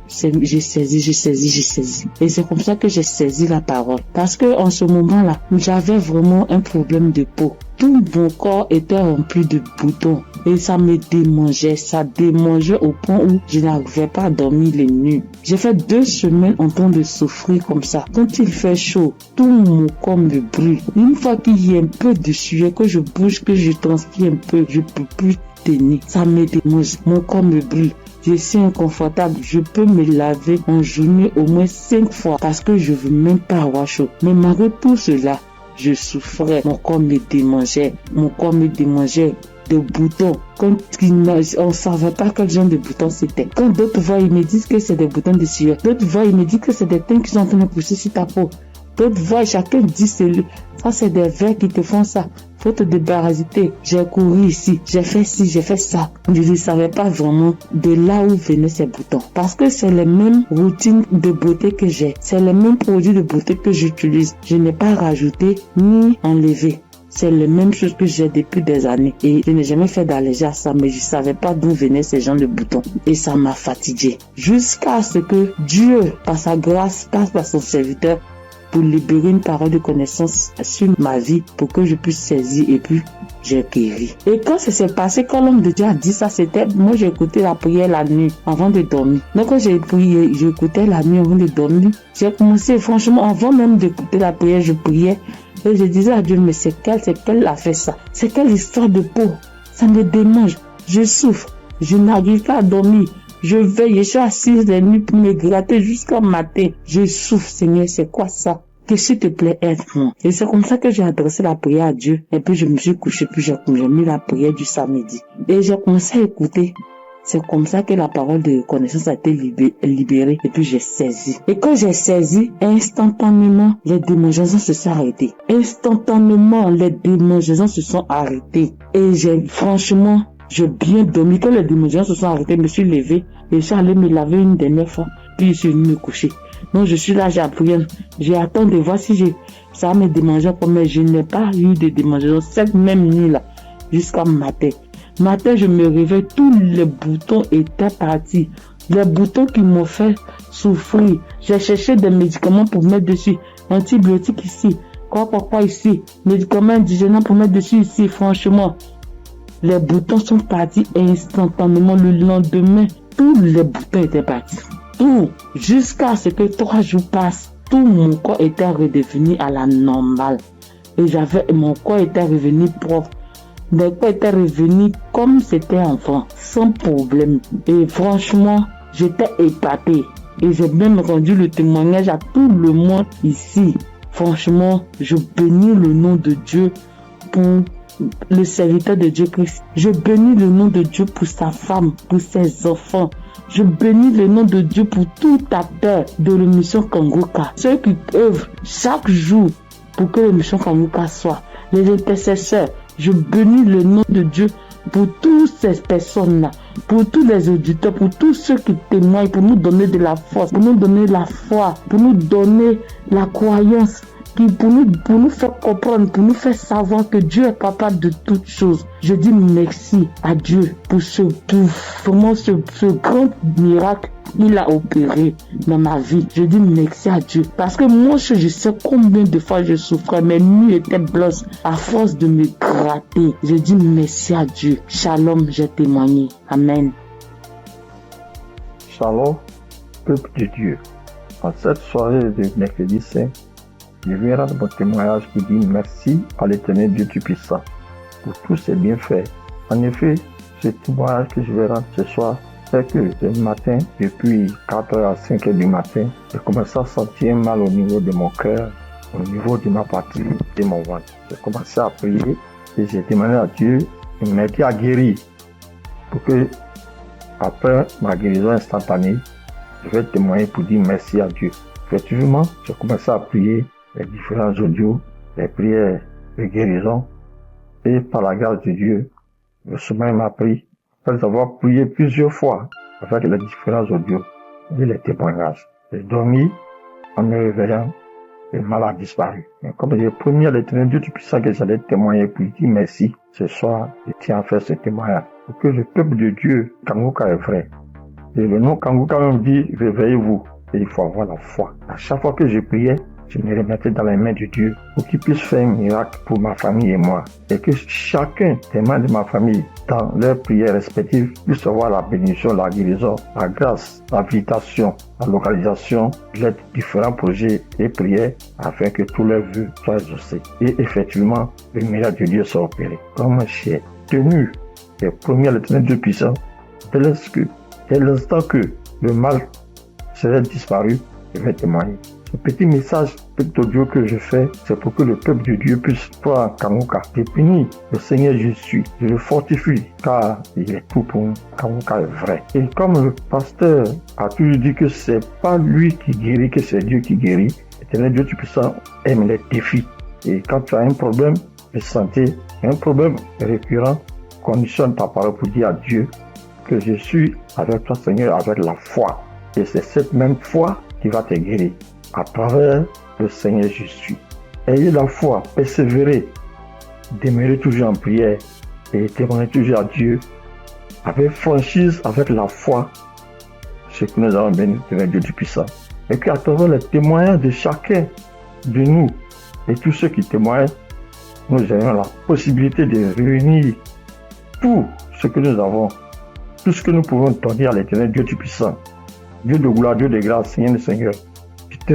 Et c'est comme ça que j'ai saisi la parole. Parce que en ce moment-là, j'avais vraiment un problème de peau. Tout mon corps était rempli de boutons et ça me démangeait. Ça démangeait au point où je n'arrivais pas à dormir les nuits. J'ai fait 2 semaines en train de souffrir comme ça. Quand il fait chaud, tout mon corps me brûle. Une fois qu'il y a un peu de sueur, que je bouge, que je transpire un peu, je peux plus tenir. Ça me démange. Mon corps me brûle. Je suis inconfortable. Je peux me laver en journée au moins 5 fois parce que je veux même pas avoir chaud. Mais malgré tout cela, je souffrais, mon corps me démangeait de boutons. Quand on ne savait pas quel genre de boutons c'était. Quand d'autres voient, ils me disent que c'est des boutons de sueur. D'autres voient, ils me disent que c'est des teintes qui sont en train de pousser sur ta peau. D'autres voient, chacun dit ça c'est des vers qui te font ça. Faut te débarrasser. J'ai couru ici, j'ai fait ci, j'ai fait ça. Je ne savais pas vraiment de là où venaient ces boutons. Parce que c'est les mêmes routines de beauté que j'ai. C'est les mêmes produits de beauté que j'utilise. Je n'ai pas rajouté ni enlevé. C'est la même chose que j'ai depuis des années. Et je n'ai jamais fait d'allergie à ça, mais je ne savais pas d'où venaient ces gens de boutons. Et ça m'a fatigué. Jusqu'à ce que Dieu, par sa grâce, passe par son serviteur pour libérer une parole de connaissance sur ma vie pour que je puisse saisir et puis j'ai guéri. Et quand ça s'est passé, quand l'homme de Dieu a dit ça, c'était, moi j'ai écouté la prière la nuit avant de dormir. Donc quand j'ai prié, j'écoutais la nuit avant de dormir. J'ai commencé, franchement, avant même d'écouter la prière, je priais. Et je disais à Dieu, mais c'est quelle a fait ça? C'est quelle histoire de peau? Ça me démange. Je souffre. Je n'arrive pas à dormir. Je veille. Je suis assise la nuit pour me gratter jusqu'au matin. Je souffre, Seigneur. C'est quoi ça? Que s'il te plaît, aide-moi. Et c'est comme ça que j'ai adressé la prière à Dieu. Et puis je me suis couché, puis j'ai mis la prière du samedi. Et j'ai commencé à écouter. C'est comme ça que la parole de connaissance a été libérée et puis j'ai saisi. Et quand j'ai saisi, instantanément, les démangeaisons se sont arrêtées. Instantanément, les démangeaisons se sont arrêtées. Et franchement, j'ai bien dormi. Quand les démangeaisons se sont arrêtées, je me suis levé et je suis allé me laver une dernière fois. Puis je suis venu me coucher. Donc je suis là, j'ai appris. J'ai attendu de voir si ça me démangeait, mais je n'ai pas eu de démangeaisons cette même nuit-là jusqu'à matin. Matin, je me réveille, tous les boutons étaient partis. Les boutons qui m'ont fait souffrir. J'ai cherché des médicaments pour mettre dessus. Antibiotiques ici. Quoi ici. Médicaments indigènes pour mettre dessus ici. Franchement, les boutons sont partis instantanément. Le lendemain, tous les boutons étaient partis. Tout. Jusqu'à ce que 3 jours passent. Tout mon corps était redevenu à la normale. Et mon corps était revenu propre. Mon corps était revenu comme c'était enfant, sans problème. Et franchement, j'étais épatée. Et j'ai même rendu le témoignage à tout le monde ici. Franchement, je bénis le nom de Dieu pour le serviteur de Dieu Christ. Je bénis le nom de Dieu pour sa femme, pour ses enfants. Je bénis le nom de Dieu pour tout acteur de l'émission Kanguka. Ceux qui œuvrent chaque jour pour que l'émission Kanguka soit. Les intercesseurs. Je bénis le nom de Dieu pour toutes ces personnes-là, pour tous les auditeurs, pour tous ceux qui témoignent, pour nous donner de la force, pour nous donner la foi, pour nous donner la croyance, pour nous faire comprendre, pour nous faire savoir que Dieu est capable de toutes choses. Je dis merci à Dieu pour ce grand miracle qu'il a opéré dans ma vie. Je dis merci à Dieu. Parce que moi, je sais combien de fois je souffrais. Mes nuits étaient blanches à force de me gratter. Je dis merci à Dieu. Shalom, j'ai témoigné. Amen. Shalom, peuple de Dieu. En cette soirée de mercredi saint, je viens rendre mon témoignage qui dit merci à l'Éternel Dieu Tout-Puissant pour tous ses bienfaits. En effet, ce témoignage que je vais rendre ce soir, c'est que ce matin, depuis 4h à 5h du matin, j'ai commencé à sentir mal au niveau de mon cœur, au niveau de ma partie, de mon ventre. J'ai commencé à prier et j'ai demandé à Dieu de m'aider à guérir pour que, après ma guérison instantanée, je vais témoigner pour dire merci à Dieu. Effectivement, j'ai commencé à prier les différents audios, les prières de guérison, et par la grâce de Dieu, le sommeil m'a pris. Après avoir prié plusieurs fois avec les différents audios et les témoignages, j'ai dormi en me réveillant et le mal a disparu. Et comme j'ai promis à l'Éternel Dieu Tout-Puissant que j'allais témoigner pour dire merci, ce soir, je tiens à faire ce témoignage pour que le peuple de Dieu, Kanguka est vrai. Et le nom Kanguka même dit, réveillez-vous. Et il faut avoir la foi. À chaque fois que je priais, je me remettais dans les mains de Dieu pour qu'il puisse faire un miracle pour ma famille et moi. Et que chacun des membres de ma famille, dans leurs prières respectives, puisse avoir la bénédiction, la guérison, la grâce, l'invitation, la localisation, l'aide différents projets et prières afin que tous leurs vœux soient exaucés. Et effectivement, le miracle de Dieu soit opéré. Comme j'ai tenu les premiers à l'Éternel Dieu puissant, dès l'instant que le mal serait disparu, je vais témoigner. Ce petit message, petit audio que je fais, c'est pour que le peuple de Dieu puisse croire en Kanguka. Je bénis le Seigneur Jésus, je le fortifie, car il est tout pour nous. Kanguka est vrai. Et comme le pasteur a toujours dit que c'est pas lui qui guérit, que c'est Dieu qui guérit, l'Éternel Dieu Tout-Puissant aime les défis. Et quand tu as un problème de santé, un problème récurrent, conditionne ta parole pour dire à Dieu que je suis avec toi, Seigneur, avec la foi. Et c'est cette même foi qui va te guérir à travers le Seigneur Jésus. Ayez la foi, persévérez, demeurez toujours en prière et témoignez toujours à Dieu avec franchise, avec la foi, ce que nous avons béni de Dieu du puissant. Et qu'à travers les témoignages de chacun de nous et tous ceux qui témoignent, nous ayons la possibilité de réunir tout ce que nous avons, tout ce que nous pouvons donner à l'Éternel Dieu du puissant. Dieu de gloire, Dieu de grâce, Seigneur le Seigneur. Je te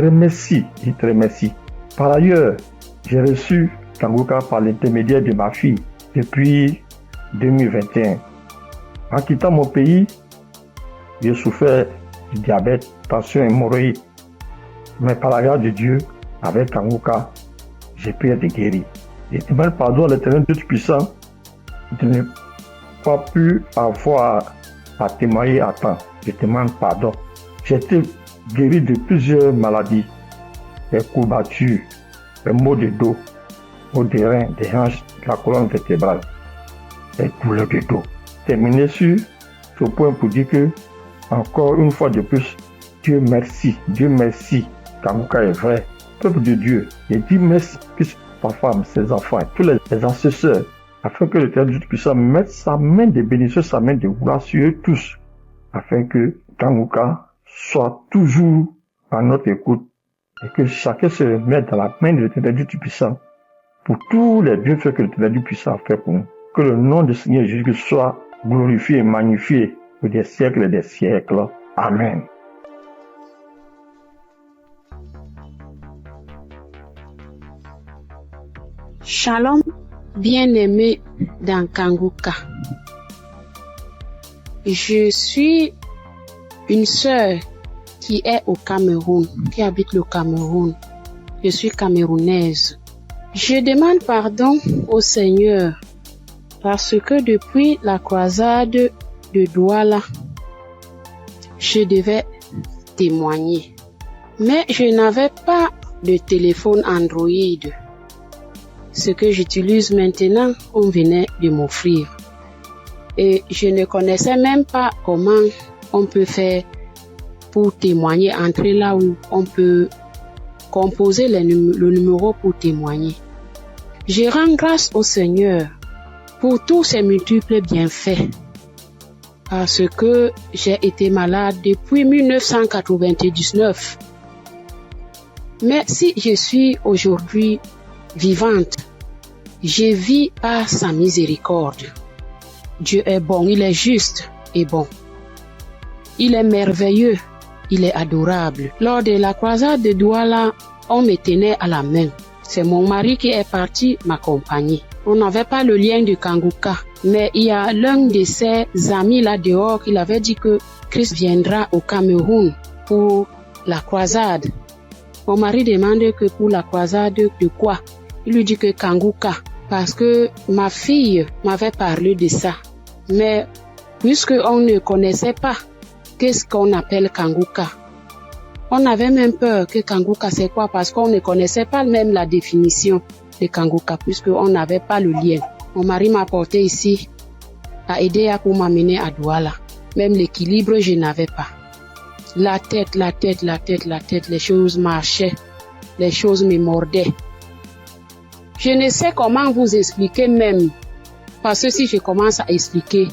remercie. Par ailleurs, j'ai reçu Kanguka par l'intermédiaire de ma fille depuis 2021. En quittant mon pays, j'ai souffert du diabète, tension hémorroïde. Mais par la grâce de Dieu, avec Kanguka, j'ai pu être guéri. Et demande pardon à l'Éternel Dieu Tout-Puissant de ne pas pu avoir à témoigner à temps. Je demande pardon. J'ai été guéri de plusieurs maladies, des courbatures, des maux de dos, maux des reins, des hanches, de la colonne vertébrale, des douleurs de dos. Terminé sur ce point pour dire que, encore une fois de plus, Dieu merci, Kanguka est vrai, peuple de Dieu, et dis merci plus sa femme, ses enfants, tous les ancesteurs, afin que l'Éternel Tout-Puissant mette sa main de bénédiction, sa main de gloire sur eux tous, afin que Kanguka soit toujours à notre écoute et que chacun se mette dans la main de l'Éternel Tout-Puissant pour tous les bienfaits que l'Éternel Tout-Puissant a fait pour nous. Que le nom du Seigneur Jésus soit glorifié et magnifié pour des siècles et des siècles. Amen. Shalom, bien-aimé dans Kanguka. Je suis une sœur qui est au Cameroun, qui habite le Cameroun. Je suis camerounaise. Je demande pardon au Seigneur parce que depuis la croisade de Douala, je devais témoigner. Mais je n'avais pas de téléphone Android. Ce que j'utilise maintenant, on venait de m'offrir. Et je ne connaissais même pas comment on peut faire pour témoigner, entrer là où on peut composer le numéro pour témoigner. Je rends grâce au Seigneur pour tous ses multiples bienfaits. Parce que j'ai été malade depuis 1999. Mais si je suis aujourd'hui vivante, je vis par sa miséricorde. Dieu est bon, il est juste et bon. Il est merveilleux, il est adorable. Lors de la croisade de Douala, on me tenait à la main. C'est mon mari qui est parti m'accompagner. On n'avait pas le lien de Kanguka, mais il y a l'un de ses amis là dehors qui avait dit que Christ viendra au Cameroun pour la croisade. Mon mari demande que pour la croisade de quoi? Il lui dit que Kanguka, parce que ma fille m'avait parlé de ça. Mais puisque on ne connaissait pas qu'est-ce qu'on appelle Kanguka, on avait même peur que Kanguka c'est quoi, parce qu'on ne connaissait pas même la définition de Kanguka, puisqu'on n'avait pas le lien. Mon mari m'a porté ici, a aidé pour m'amener à Douala. Même l'équilibre, je n'avais pas. La tête, les choses marchaient, les choses me mordaient. Je ne sais comment vous expliquer même, parce que si je commence à expliquer,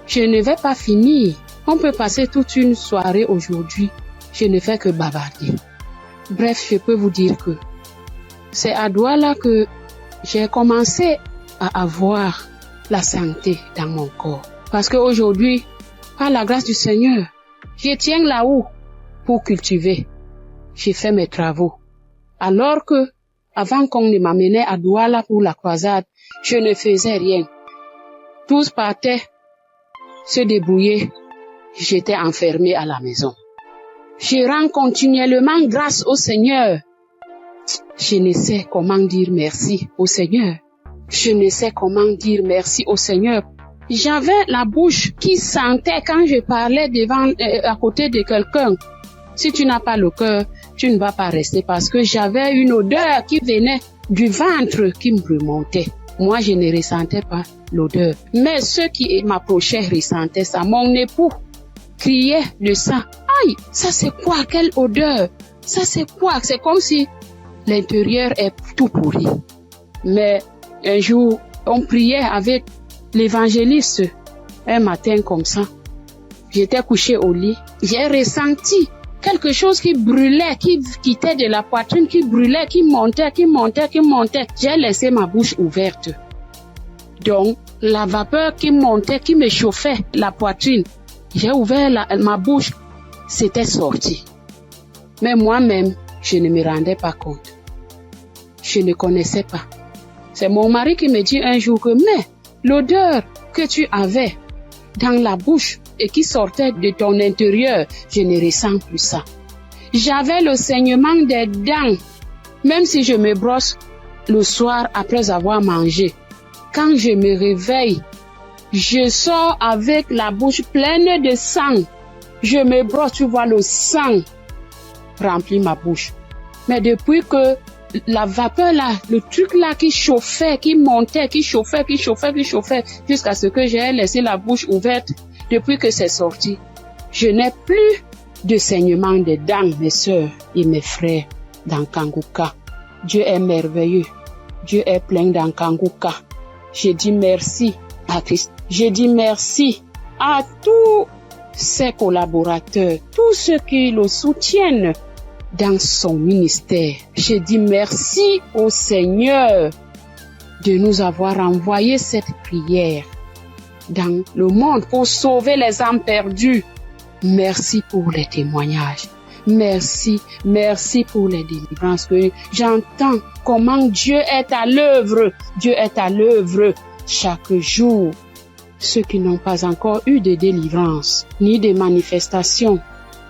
je ne vais pas finir. On peut passer toute une soirée aujourd'hui, je ne fais que bavarder. Bref, je peux vous dire que c'est à Douala que j'ai commencé à avoir la santé dans mon corps. Parce qu'aujourd'hui, par la grâce du Seigneur, je tiens là-haut pour cultiver. J'ai fait mes travaux. Alors que, avant qu'on ne m'amenait à Douala pour la croisade, je ne faisais rien. Tous partaient se débrouiller. J'étais enfermée à la maison. Je rends continuellement grâce au Seigneur. Je ne sais comment dire merci au Seigneur. Je ne sais comment dire merci au Seigneur. J'avais la bouche qui sentait quand je parlais à côté de quelqu'un. Si tu n'as pas le cœur, tu ne vas pas rester parce que j'avais une odeur qui venait du ventre qui me remontait. Moi, je ne ressentais pas l'odeur. Mais ceux qui m'approchaient ressentaient ça. Mon époux criait de ça. Aïe, ça c'est quoi? Quelle odeur? Ça c'est quoi? C'est comme si l'intérieur est tout pourri. Mais un jour, on priait avec l'évangéliste. Un matin comme ça, j'étais couchée au lit. J'ai ressenti quelque chose qui brûlait, qui quittait de la poitrine, qui brûlait, qui montait. J'ai laissé ma bouche ouverte. Donc, la vapeur qui montait, qui me chauffait la poitrine, j'ai ouvert ma bouche, c'était sorti. Mais moi-même, je ne me rendais pas compte. Je ne connaissais pas. C'est mon mari qui me dit un jour que, mais l'odeur que tu avais dans la bouche et qui sortait de ton intérieur, je ne ressens plus ça. J'avais le saignement des dents, même si je me brosse le soir après avoir mangé. Quand je me réveille, je sors avec la bouche pleine de sang. Je me brosse, tu vois le sang remplit ma bouche. Mais depuis que la vapeur là, le truc là qui chauffait, qui montait, qui chauffait, jusqu'à ce que j'ai laissé la bouche ouverte, depuis que c'est sorti, je n'ai plus de saignement de dents, mes sœurs et mes frères dans Kanguka. Dieu est merveilleux. Dieu est plein dans Kanguka. Je dis merci à Christ. Je dis merci à tous ses collaborateurs, tous ceux qui le soutiennent dans son ministère. Je dis merci au Seigneur de nous avoir envoyé cette prière dans le monde pour sauver les âmes perdues. Merci pour les témoignages. Merci pour les délivrances que j'entends comment Dieu est à l'œuvre. Dieu est à l'œuvre chaque jour. Ceux qui n'ont pas encore eu de délivrance ni de manifestation,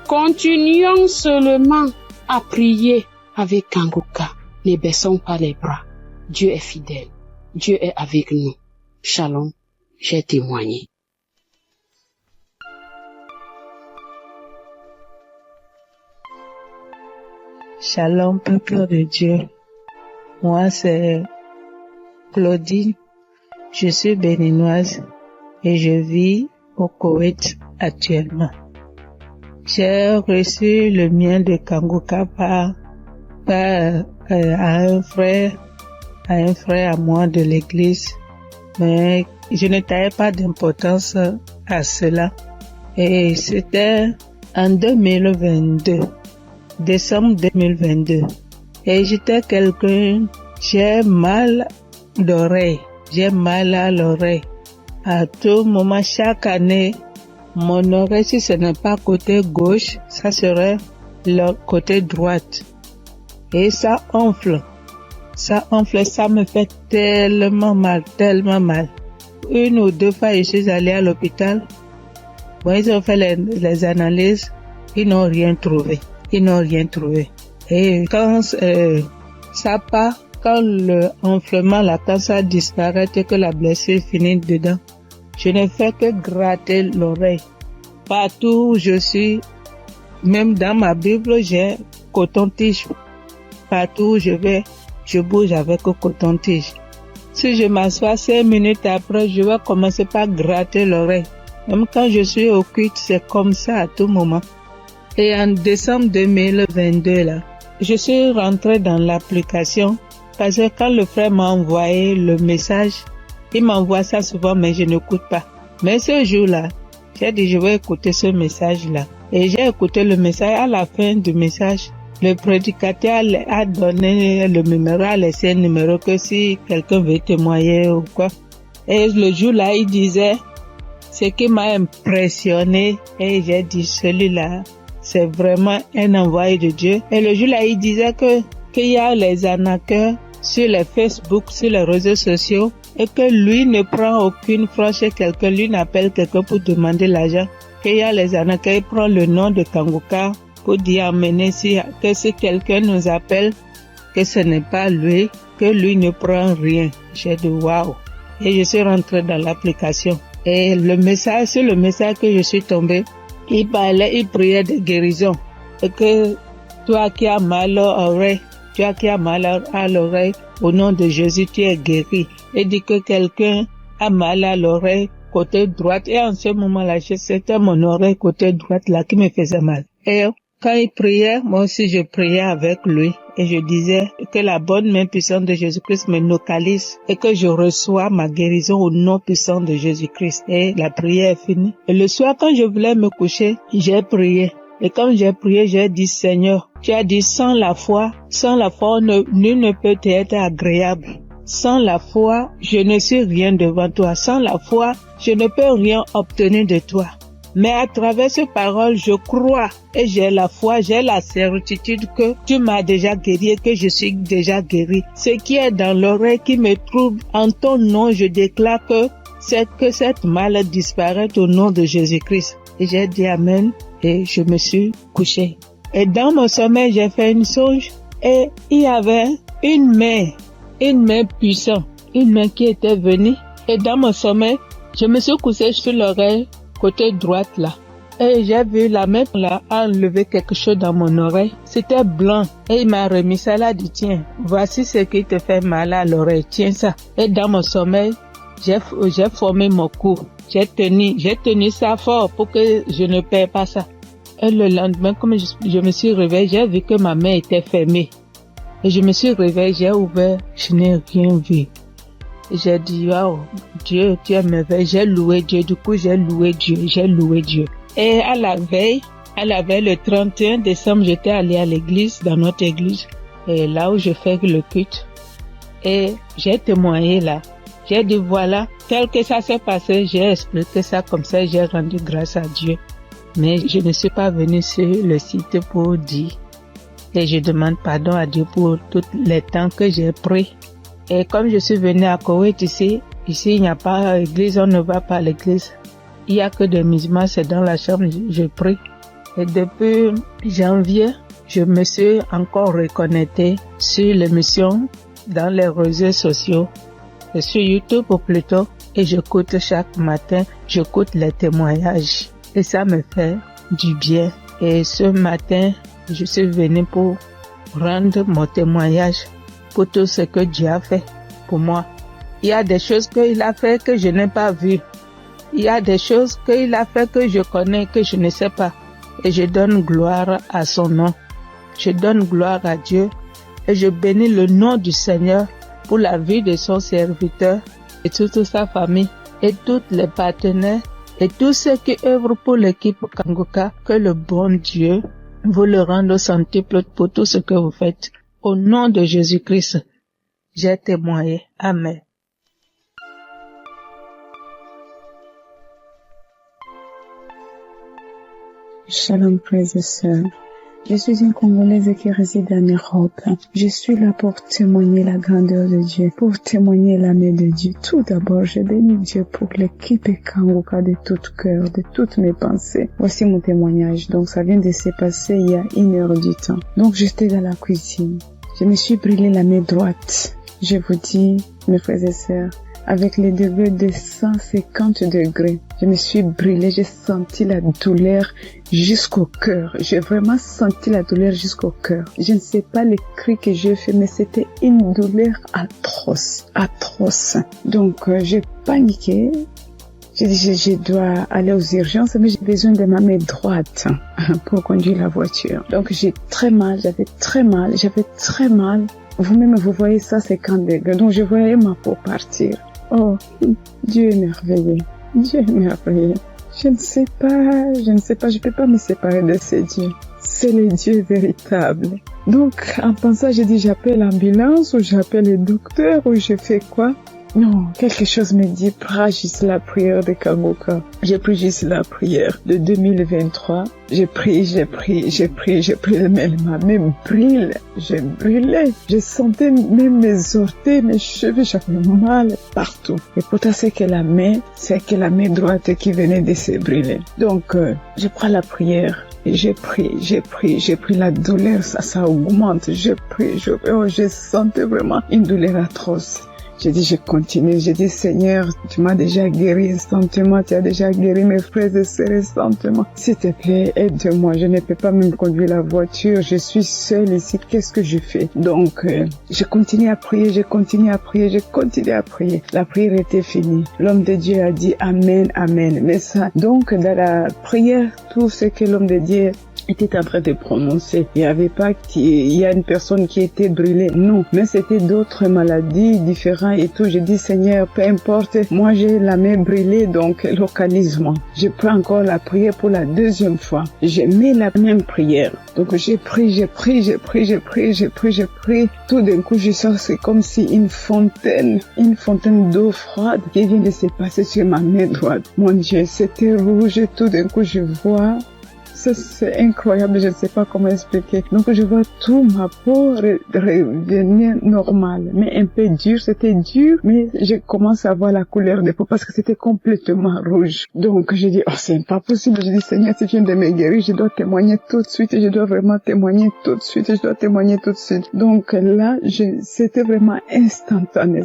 continuons seulement à prier avec Kanguka. Ne baissons pas les bras. Dieu est fidèle. Dieu est avec nous. Shalom, j'ai témoigné. Shalom, peuple de Dieu. Moi, c'est Claudine. Je suis béninoise et je vis au Koweït actuellement. J'ai reçu le mien de Kanguka par à un frère à moi de l'église, mais je ne taillais pas d'importance à cela. Et c'était en 2022, décembre 2022. Et j'étais quelqu'un, j'ai mal à l'oreille. À tout moment, chaque année, mon oreille, si ce n'est pas côté gauche, ça serait le côté droite. Et ça enfle, ça me fait tellement mal. Une ou deux fois, je suis allée à l'hôpital. Bon, ils ont fait les analyses, ils n'ont rien trouvé. Et quand ça part, quand le enflement, quand ça disparaît et que la blessure finit dedans, je ne fais que gratter l'oreille. Partout où je suis, même dans ma Bible, j'ai coton-tige. Partout où je vais, je bouge avec coton-tige. Si je m'assois 5 minutes après, je vais commencer par gratter l'oreille. Même quand je suis au culte, c'est comme ça à tout moment. Et en décembre 2022, là, je suis rentrée dans l'application parce que quand le frère m'a envoyé le message, il m'envoie ça souvent, mais je n'écoute pas. Mais ce jour-là, j'ai dit, je vais écouter ce message-là. Et j'ai écouté le message. À la fin du message, le prédicateur a donné le numéro, a laissé un numéro que si quelqu'un veut témoigner ou quoi. Et le jour-là, il disait, ce qui m'a impressionné, et j'ai dit, celui-là, c'est vraiment un envoyé de Dieu. Et le jour-là, il disait qu'il y a les arnaqueurs sur les Facebook, sur les réseaux sociaux, et que lui ne prend aucune franche chez quelqu'un, lui n'appelle quelqu'un pour demander l'argent. Qu'il y a les arnaqueurs, il prend le nom de Kanguka pour dire amener que si quelqu'un nous appelle, que ce n'est pas lui, que lui ne prend rien. J'ai dit waouh. Et je suis rentrée dans l'application. Et sur le message que je suis tombée, il priait de guérison. Et que toi qui as mal à l'oreille, au nom de Jésus, tu es guéri. Et dit que quelqu'un a mal à l'oreille, côté droite. Et en ce moment-là, c'était mon oreille côté droite là qui me faisait mal. Et quand il priait, moi aussi je priais avec lui. Et je disais que la bonne main puissante de Jésus-Christ me localise et que je reçois ma guérison au nom puissant de Jésus-Christ. Et la prière est finie. Et le soir, quand je voulais me coucher, j'ai prié. Et quand j'ai prié, j'ai dit, Seigneur, tu as dit, sans la foi, nul ne peut être agréable. Sans la foi, je ne suis rien devant toi. Sans la foi, je ne peux rien obtenir de toi. Mais à travers ces paroles, je crois et j'ai la foi, j'ai la certitude que tu m'as déjà guéri et que je suis déjà guéri. Ce qui est dans l'oreille qui me trouble, en ton nom, je déclare que cette maladie disparaît au nom de Jésus-Christ. Et j'ai dit Amen et je me suis couché. Et dans mon sommeil, j'ai fait une songe et il y avait une main puissante, une main qui était venue. Et dans mon sommeil, je me suis couché sur l'oreille côté droite là. Et j'ai vu la main là enlever quelque chose dans mon oreille. C'était blanc. Et il m'a remis ça là, dit tiens, voici ce qui te fait mal à l'oreille, tiens ça. Et dans mon sommeil, j'ai formé mon cou. J'ai tenu ça fort pour que je ne perds pas ça. Et le lendemain, comme je me suis réveillée, j'ai vu que ma main était fermée. Et je me suis réveillée, j'ai ouvert, je n'ai rien vu. J'ai dit, waouh, Dieu, tu es merveilleux. J'ai loué Dieu. Du coup, j'ai loué Dieu. Et à la veille, le 31 décembre, j'étais allée à l'église, dans notre église, et là où je fais le culte. Et j'ai témoigné là. J'ai dit, voilà, tel que ça s'est passé, j'ai expliqué ça comme ça, j'ai rendu grâce à Dieu. Mais je ne suis pas venue sur le site pour dire. Et je demande pardon à Dieu pour tous les temps que j'ai pris. Et comme je suis venue à Koweït ici il n'y a pas d'église, on ne va pas à l'église. Il n'y a que des musulmans, c'est dans la chambre, je prie. Et depuis janvier, je me suis encore reconnectée sur l'émission dans les réseaux sociaux, et sur YouTube plutôt, et j'écoute chaque matin, j'écoute les témoignages. Et ça me fait du bien. Et ce matin, je suis venue pour rendre mon témoignage pour tout ce que Dieu a fait pour moi. Il y a des choses qu'il a fait que je n'ai pas vues. Il y a des choses qu'il a fait que je connais, que je ne sais pas. Et je donne gloire à son nom. Je donne gloire à Dieu. Et je bénis le nom du Seigneur pour la vie de son serviteur et toute sa famille et tous les partenaires et tous ceux qui œuvrent pour l'équipe Kanguka. Que le bon Dieu vous le rende au centuple pour tout ce que vous faites. Au nom de Jésus-Christ, j'ai témoigné. Amen. Shalom, frères et sœurs. Je suis une Congolaise qui réside en Europe. Je suis là pour témoigner la grandeur de Dieu, pour témoigner la main de Dieu. Tout d'abord, je bénis Dieu pour l'équipe Kanguka de tout cœur, de toutes mes pensées. Voici mon témoignage. Donc, ça vient de se passer il y a 1 heure du temps. Donc, j'étais dans la cuisine. Je me suis brûlé la main droite. Je vous dis, mes frères et sœurs, avec les degrés de 150 degrés, je me suis brûlée, j'ai senti la douleur jusqu'au cœur. J'ai vraiment senti la douleur jusqu'au cœur. Je ne sais pas les cris que j'ai fait, mais c'était une douleur atroce. Donc, j'ai paniqué. J'ai dit, je dois aller aux urgences, mais j'ai besoin de ma main droite pour conduire la voiture. Donc, j'avais très mal. Vous-même, vous voyez ça, 50 degrés. Donc, je voyais ma peau partir. Oh, Dieu est merveilleux. Je ne sais pas, je peux pas me séparer de ce Dieu. C'est le Dieu véritable. Donc, en pensant, j'ai dit, j'appelle l'ambulance, ou j'appelle le docteur, ou je fais quoi? Non, quelque chose me dit, prie juste la prière de Kanguka. J'ai pris juste la prière de 2023. J'ai pris, mais ma main brûle. Je brûlais. Je sentais même mes orteils, mes cheveux, j'avais mal partout. Et pourtant, c'est que la main droite qui venait de se brûler. Donc, je prends la prière. J'ai pris la douleur, ça augmente. Je sentais vraiment une douleur atroce. J'ai dit, je continue. J'ai dit, Seigneur, tu m'as déjà guéri instantanément. Tu as déjà guéri mes frères et sœurs instantanément. S'il te plaît, aide-moi. Je ne peux pas même conduire la voiture. Je suis seule ici. Qu'est-ce que je fais? Donc, je continue à prier. La prière était finie. L'homme de Dieu a dit Amen, Amen. Mais ça, donc, dans la prière, tout ce que l'homme de Dieu était en train de prononcer. Il n'y avait pas il y a une personne qui était brûlée. Non. Mais c'était d'autres maladies différentes et tout. J'ai dit, Seigneur, peu importe. Moi, j'ai la main brûlée, donc localise-moi. Je prends encore la prière pour la deuxième fois. Je mets la même prière. Donc, j'ai pris. Tout d'un coup, je sens c'est comme si une fontaine d'eau froide qui vient de se passer sur ma main droite. Mon Dieu, c'était rouge. Tout d'un coup, je vois. Ça, c'est incroyable, je ne sais pas comment expliquer. Donc, je vois tout ma peau revenir normale, mais un peu dur. C'était dur, mais je commence à voir la couleur de peau parce que c'était complètement rouge. Donc, j'ai dit, oh, c'est pas possible. J'ai dit, Seigneur, si tu viens de me guérir, je dois témoigner tout de suite. Je dois vraiment témoigner tout de suite. Donc, là, c'était vraiment instantané.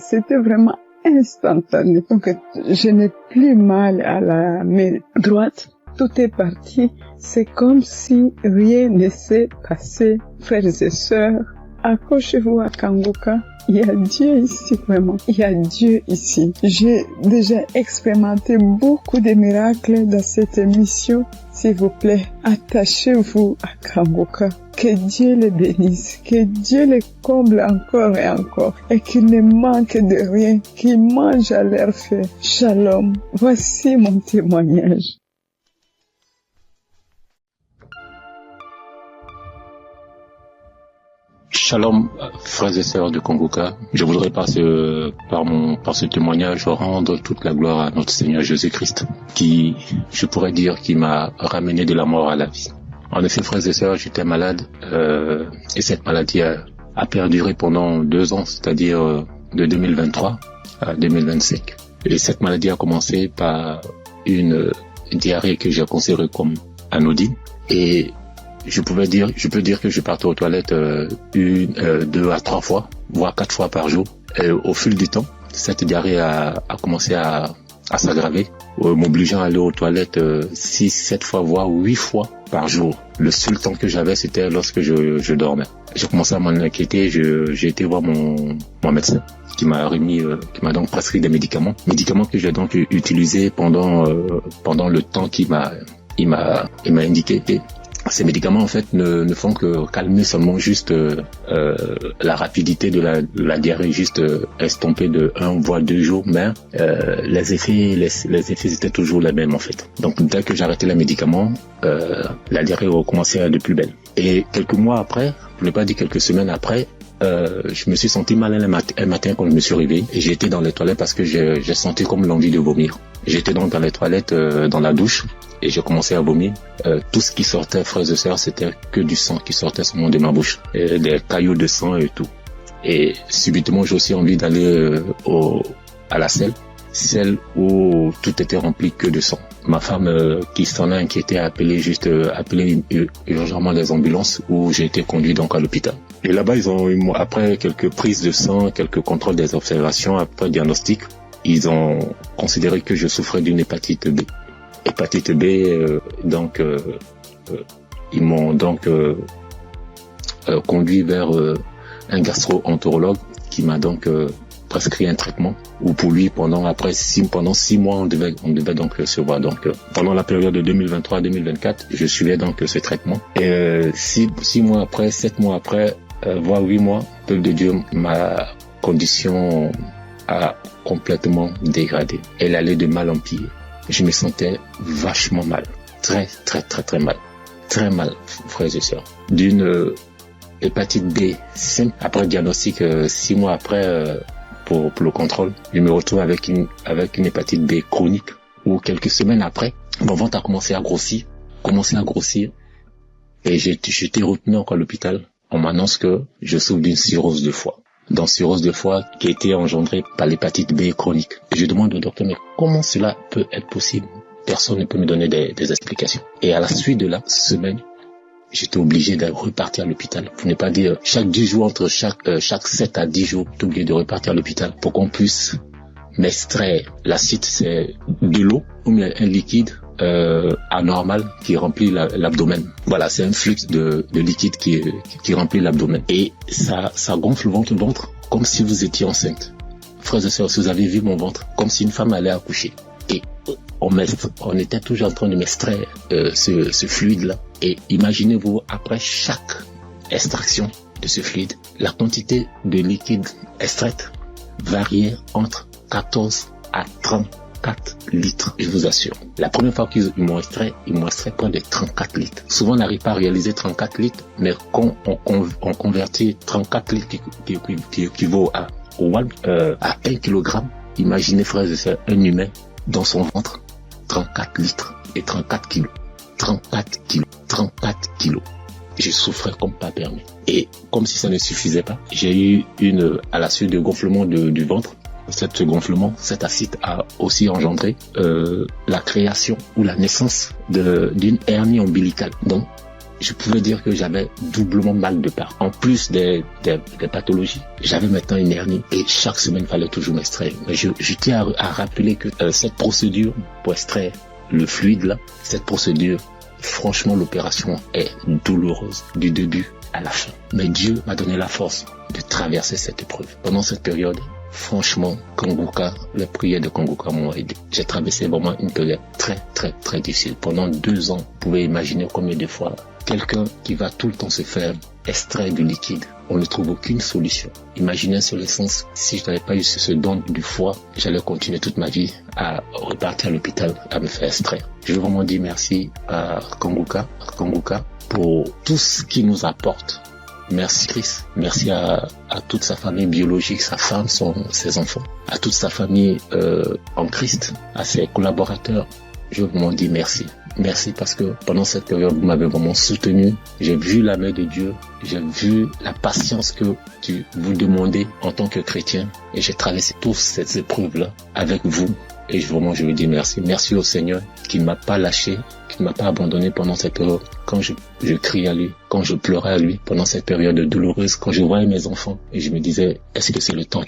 Donc, je n'ai plus mal à la main droite. Tout est parti. C'est comme si rien ne s'est passé. Frères et sœurs, accrochez-vous à Kanguka. Il y a Dieu ici, vraiment. Il y a Dieu ici. J'ai déjà expérimenté beaucoup de miracles dans cette émission. S'il vous plaît, attachez-vous à Kanguka. Que Dieu les bénisse, que Dieu les comble encore et encore, et qu'il ne manque de rien, qu'il mange à leur faim. Shalom. Voici mon témoignage. Shalom, frères et sœurs de Kanguka. Je voudrais par ce témoignage rendre toute la gloire à notre Seigneur Jésus-Christ, qui, je pourrais dire, qui m'a ramené de la mort à la vie. En effet, frères et sœurs, j'étais malade, et cette maladie a perduré pendant 2 ans, c'est-à-dire de 2023 à 2025. Et cette maladie a commencé par une diarrhée que j'ai considérée comme anodine, et je peux dire que je partais aux toilettes 2 à 3 fois, voire 4 fois par jour. Et au fil du temps, cette diarrhée a commencé à s'aggraver, m'obligeant à aller aux toilettes 6, 7 fois, voire 8 fois par jour. Le seul temps que j'avais, c'était lorsque je dormais. J'ai commencé à m'en inquiéter, j'ai été voir mon médecin qui m'a donc prescrit des médicaments que j'ai donc utilisés pendant le temps qu'il m'a indiqué. Ces médicaments en fait ne font que calmer seulement juste la rapidité de la diarrhée, juste estomper de 1 voire 2 jours, mais les effets étaient toujours les mêmes en fait. Donc dès que j'arrêtais les médicaments, la diarrhée recommençait de plus belle. Et quelques mois après, pour ne pas dire quelques semaines après, je me suis senti mal un matin quand je me suis réveillé et j'ai été dans les toilettes parce que j'ai senti comme l'envie de vomir. J'étais donc dans les toilettes, dans la douche, et j'ai commencé à vomir. Tout ce qui sortait, frères et sœurs, c'était que du sang qui sortait seulement de ma bouche, et des caillots de sang et tout. Et subitement, j'ai aussi envie d'aller à la celle où tout était rempli que de sang. Ma femme, qui s'en a inquiété, a appelé urgemment les ambulances, où j'ai été conduit donc à l'hôpital. Et là-bas, après quelques prises de sang, quelques contrôles des observations, après diagnostic, ils ont considéré que je souffrais d'une hépatite B. Hépatite B, ils m'ont donc conduit vers un gastro-entérologue qui m'a donc prescrit un traitement, où pour lui pendant 6 mois on devait donc se voir. Donc pendant la période de 2023-2024, je suivais donc ce traitement, et 6 mois après, 7 mois après, voire 8 mois, peuple de Dieu, ma condition a complètement dégradé. Elle allait de mal en pire. Je me sentais vachement mal, très mal, très mal, frères et sœurs. D'une hépatite B simple, après diagnostic, 6 mois après, pour le contrôle, je me retrouve avec une hépatite B chronique, où quelques semaines après, mon ventre a commencé à grossir, et j'ai été retenu encore à l'hôpital. On m'annonce que je souffre d'une cirrhose de foie. Dans cirrhose de foie qui a été engendrée par l'hépatite B chronique. Et je demande au docteur, mais comment cela peut être possible? Personne ne peut me donner des explications. Et à la suite de la semaine, j'étais obligé de repartir à l'hôpital. Pour ne pas dire, chaque 10 jours, entre chaque 7 à 10 jours, j'étais obligé de repartir à l'hôpital pour qu'on puisse m'extraire. L'acide, c'est de l'eau ou bien un liquide anormal qui remplit l'abdomen. Voilà, c'est un flux de liquide qui remplit l'abdomen. Et ça gonfle votre ventre comme si vous étiez enceinte. Frères et sœurs, si vous avez vu mon ventre, comme si une femme allait accoucher. Et on était toujours en train de m'extraire ce fluide-là. Et imaginez-vous, après chaque extraction de ce fluide, la quantité de liquide extraite variait entre 14 à 34 litres, je vous assure. La première fois qu'ils m'ont extrait, près de 34 litres. Souvent, on n'arrive pas à réaliser 34 litres, mais quand on convertit 34 litres qui équivaut à 1 kilogramme, imaginez, frères et sœurs, un humain dans son ventre, 34 litres et 34 kilos. 34 kilos. Je souffrais comme pas permis. Et comme si ça ne suffisait pas, j'ai eu à la suite de gonflement du ventre, ce gonflement, cet acide a aussi engendré la création ou la naissance d'une hernie ombilicale. Donc, je pouvais dire que j'avais doublement mal de part. En plus des pathologies, j'avais maintenant une hernie et chaque semaine, il fallait toujours m'extraire. Mais je tiens à rappeler que cette procédure pour extraire le fluide là, cette procédure, franchement, l'opération est douloureuse du début à la fin. Mais Dieu m'a donné la force de traverser cette épreuve. Pendant cette période, franchement, Kanguka, les prières de Kanguka m'ont aidé. J'ai traversé vraiment une période très, très, très difficile. Pendant 2 ans, vous pouvez imaginer combien de fois quelqu'un qui va tout le temps se faire extraire du liquide, on ne trouve aucune solution. Imaginez sur l'essence, si je n'avais pas eu ce don du foie, j'allais continuer toute ma vie à repartir à l'hôpital à me faire extraire. Je veux vraiment dire merci à Kanguka pour tout ce qu'il nous apporte. Merci Christ, merci à toute sa famille biologique, sa femme, ses enfants, à toute sa famille en Christ, à ses collaborateurs. Je veux vraiment dire merci. Merci parce que pendant cette période, vous m'avez vraiment soutenu. J'ai vu la main de Dieu. J'ai vu la patience que vous demandez en tant que chrétien. Et j'ai traversé toutes ces épreuves-là avec vous. Et vraiment, je veux dire merci. Merci au Seigneur qui ne m'a pas lâché, qui ne m'a pas abandonné pendant cette période. Quand je criais à lui, quand je pleurais à lui, pendant cette période douloureuse, quand je voyais mes enfants, et je me disais, est-ce que c'est le temps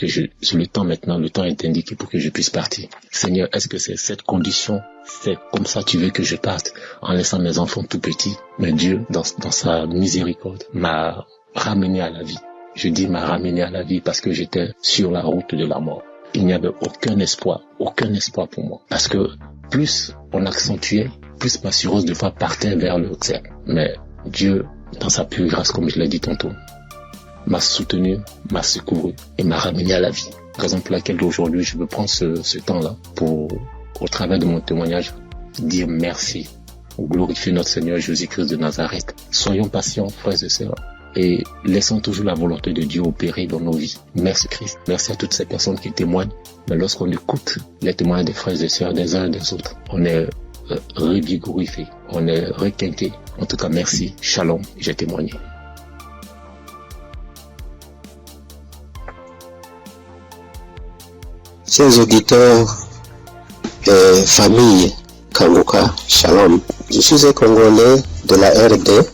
maintenant, le temps est indiqué pour que je puisse partir. Seigneur, est-ce que c'est cette condition, c'est comme ça tu veux que je parte, en laissant mes enfants tout petits? Mais Dieu, dans sa miséricorde, m'a ramené à la vie. Je dis m'a ramené à la vie parce que j'étais sur la route de la mort. Il n'y avait aucun espoir pour moi. Parce que plus on accentuait, plus ma cirrhose de foie partait vers le cercle. Mais Dieu, dans sa pure grâce, comme je l'ai dit tantôt, m'a soutenu, m'a secouru et m'a ramené à la vie. Raison pour laquelle aujourd'hui, je veux prendre ce temps-là pour, au travers de mon témoignage, dire merci, glorifier notre Seigneur Jésus-Christ de Nazareth. Soyons patients, frères et sœurs, et laissons toujours la volonté de Dieu opérer dans nos vies. Merci Christ. Merci à toutes ces personnes qui témoignent. Mais lorsqu'on écoute les témoignages des frères et sœurs des uns et des autres, on est revigorifié, on est requinqué. En tout cas, merci. Shalom, j'ai témoigné. Chers auditeurs et famille Kanguka, Shalom. Je suis un Congolais de la RD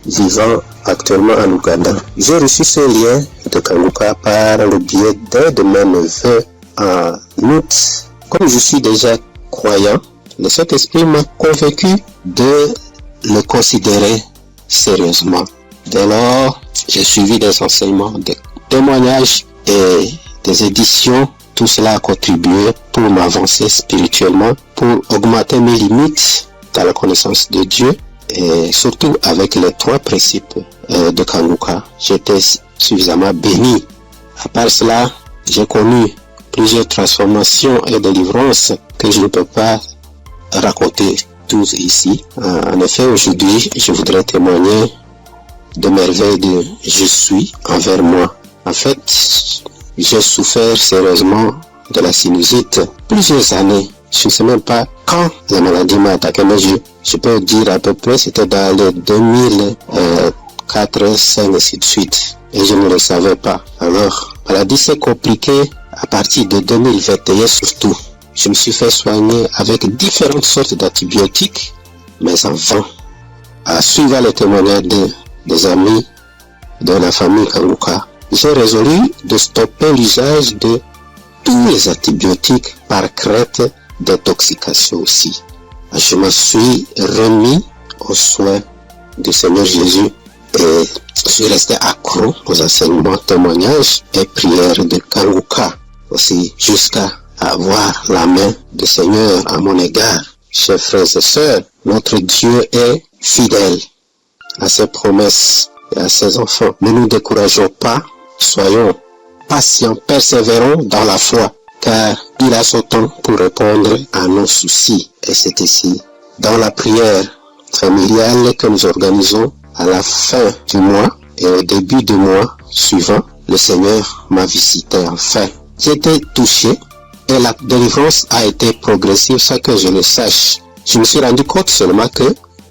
vivant actuellement en Ouganda. J'ai reçu ce lien de Kanguka par le biais d'un de mes neveux en août. Comme je suis déjà croyant, le Saint-Esprit m'a convaincu de le considérer sérieusement. Dès lors, j'ai suivi des enseignements, des témoignages et des éditions. Tout cela a contribué pour m'avancer spirituellement, pour augmenter mes limites dans la connaissance de Dieu et surtout avec les 3 principes de Kanguka. J'étais suffisamment béni. À part cela, j'ai connu plusieurs transformations et délivrances que je ne peux pas raconter tous ici. En effet, aujourd'hui, je voudrais témoigner de merveilles de je suis envers moi. En fait, j'ai souffert sérieusement de la sinusite plusieurs années. Je ne sais même pas quand la maladie m'a attaqué, mais je peux dire à peu près c'était dans les 2004, 2005 et ainsi de suite. Et je ne le savais pas. Alors, la maladie s'est compliquée à partir de 2021 surtout. Je me suis fait soigner avec différentes sortes d'antibiotiques, mais en vain. suivant les témoignages des amis de la famille Kanguka, j'ai résolu de stopper l'usage de tous les antibiotiques par crainte d'intoxication aussi. Je me suis remis aux soins du Seigneur Jésus et je suis resté accro aux enseignements, témoignages et prières de Kanguka aussi, jusqu'à avoir la main du Seigneur à mon égard. Chers frères et sœurs, notre Dieu est fidèle à ses promesses et à ses enfants. Ne nous décourageons pas, soyons patients, persévérons dans la foi, car il a son temps pour répondre à nos soucis. Et c'est ici, dans la prière familiale que nous organisons à la fin du mois et au début du mois suivant, le Seigneur m'a visité enfin. J'ai été touché et la délivrance a été progressive sans que je le sache. Je me suis rendu compte seulement que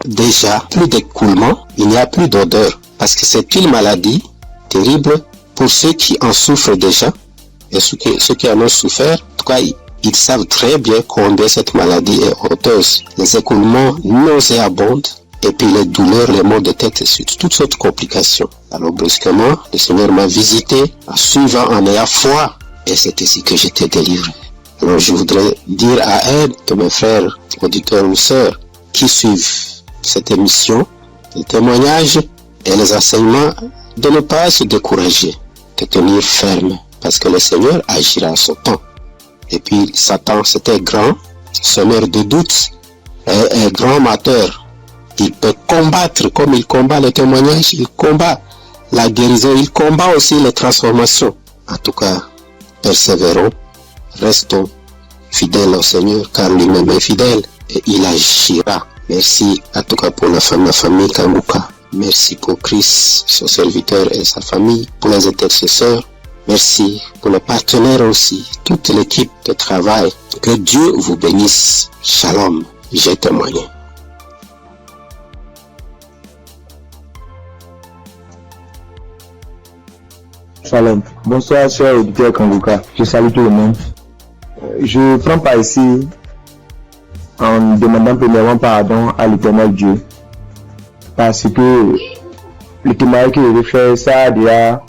déjà, plus d'écoulement, il n'y a plus d'odeur. Parce que c'est une maladie terrible pour ceux qui en souffrent déjà. Et ceux qui en ont souffert, en tout cas, ils savent très bien combien cette maladie est honteuse. Les écoulements nauséabonds, et puis les douleurs, les maux de tête, et toutes sortes de complications. Alors brusquement, le Seigneur m'a visité, en suivant, en ayant foi, et c'est ici que j'étais délivré. Alors je voudrais dire à un de mes frères, auditeurs ou sœurs, qui suivent cette émission, les témoignages et les enseignements, de ne pas se décourager, de tenir ferme, parce que le Seigneur agira à son temps. Et puis Satan, c'était grand, semeur de doutes, et grand menteur. Il peut combattre comme il combat les témoignages, il combat la guérison, il combat aussi les transformations. En tout cas, persévérons, restons fidèles au Seigneur, car lui-même est fidèle et il agira. Merci en tout cas pour la famille Kanguka. Merci pour Christ, son serviteur et sa famille, pour les intercesseurs. Merci pour les partenaires aussi, toute l'équipe de travail. Que Dieu vous bénisse. Shalom, j'ai témoigné. Shalom. Bonsoir, chers auditeurs Kanguka. Je salue tout le monde. Je prends part ici en demandant premièrement pardon à l'Éternel Dieu. Parce que le témoignage que je fais, ça déjà,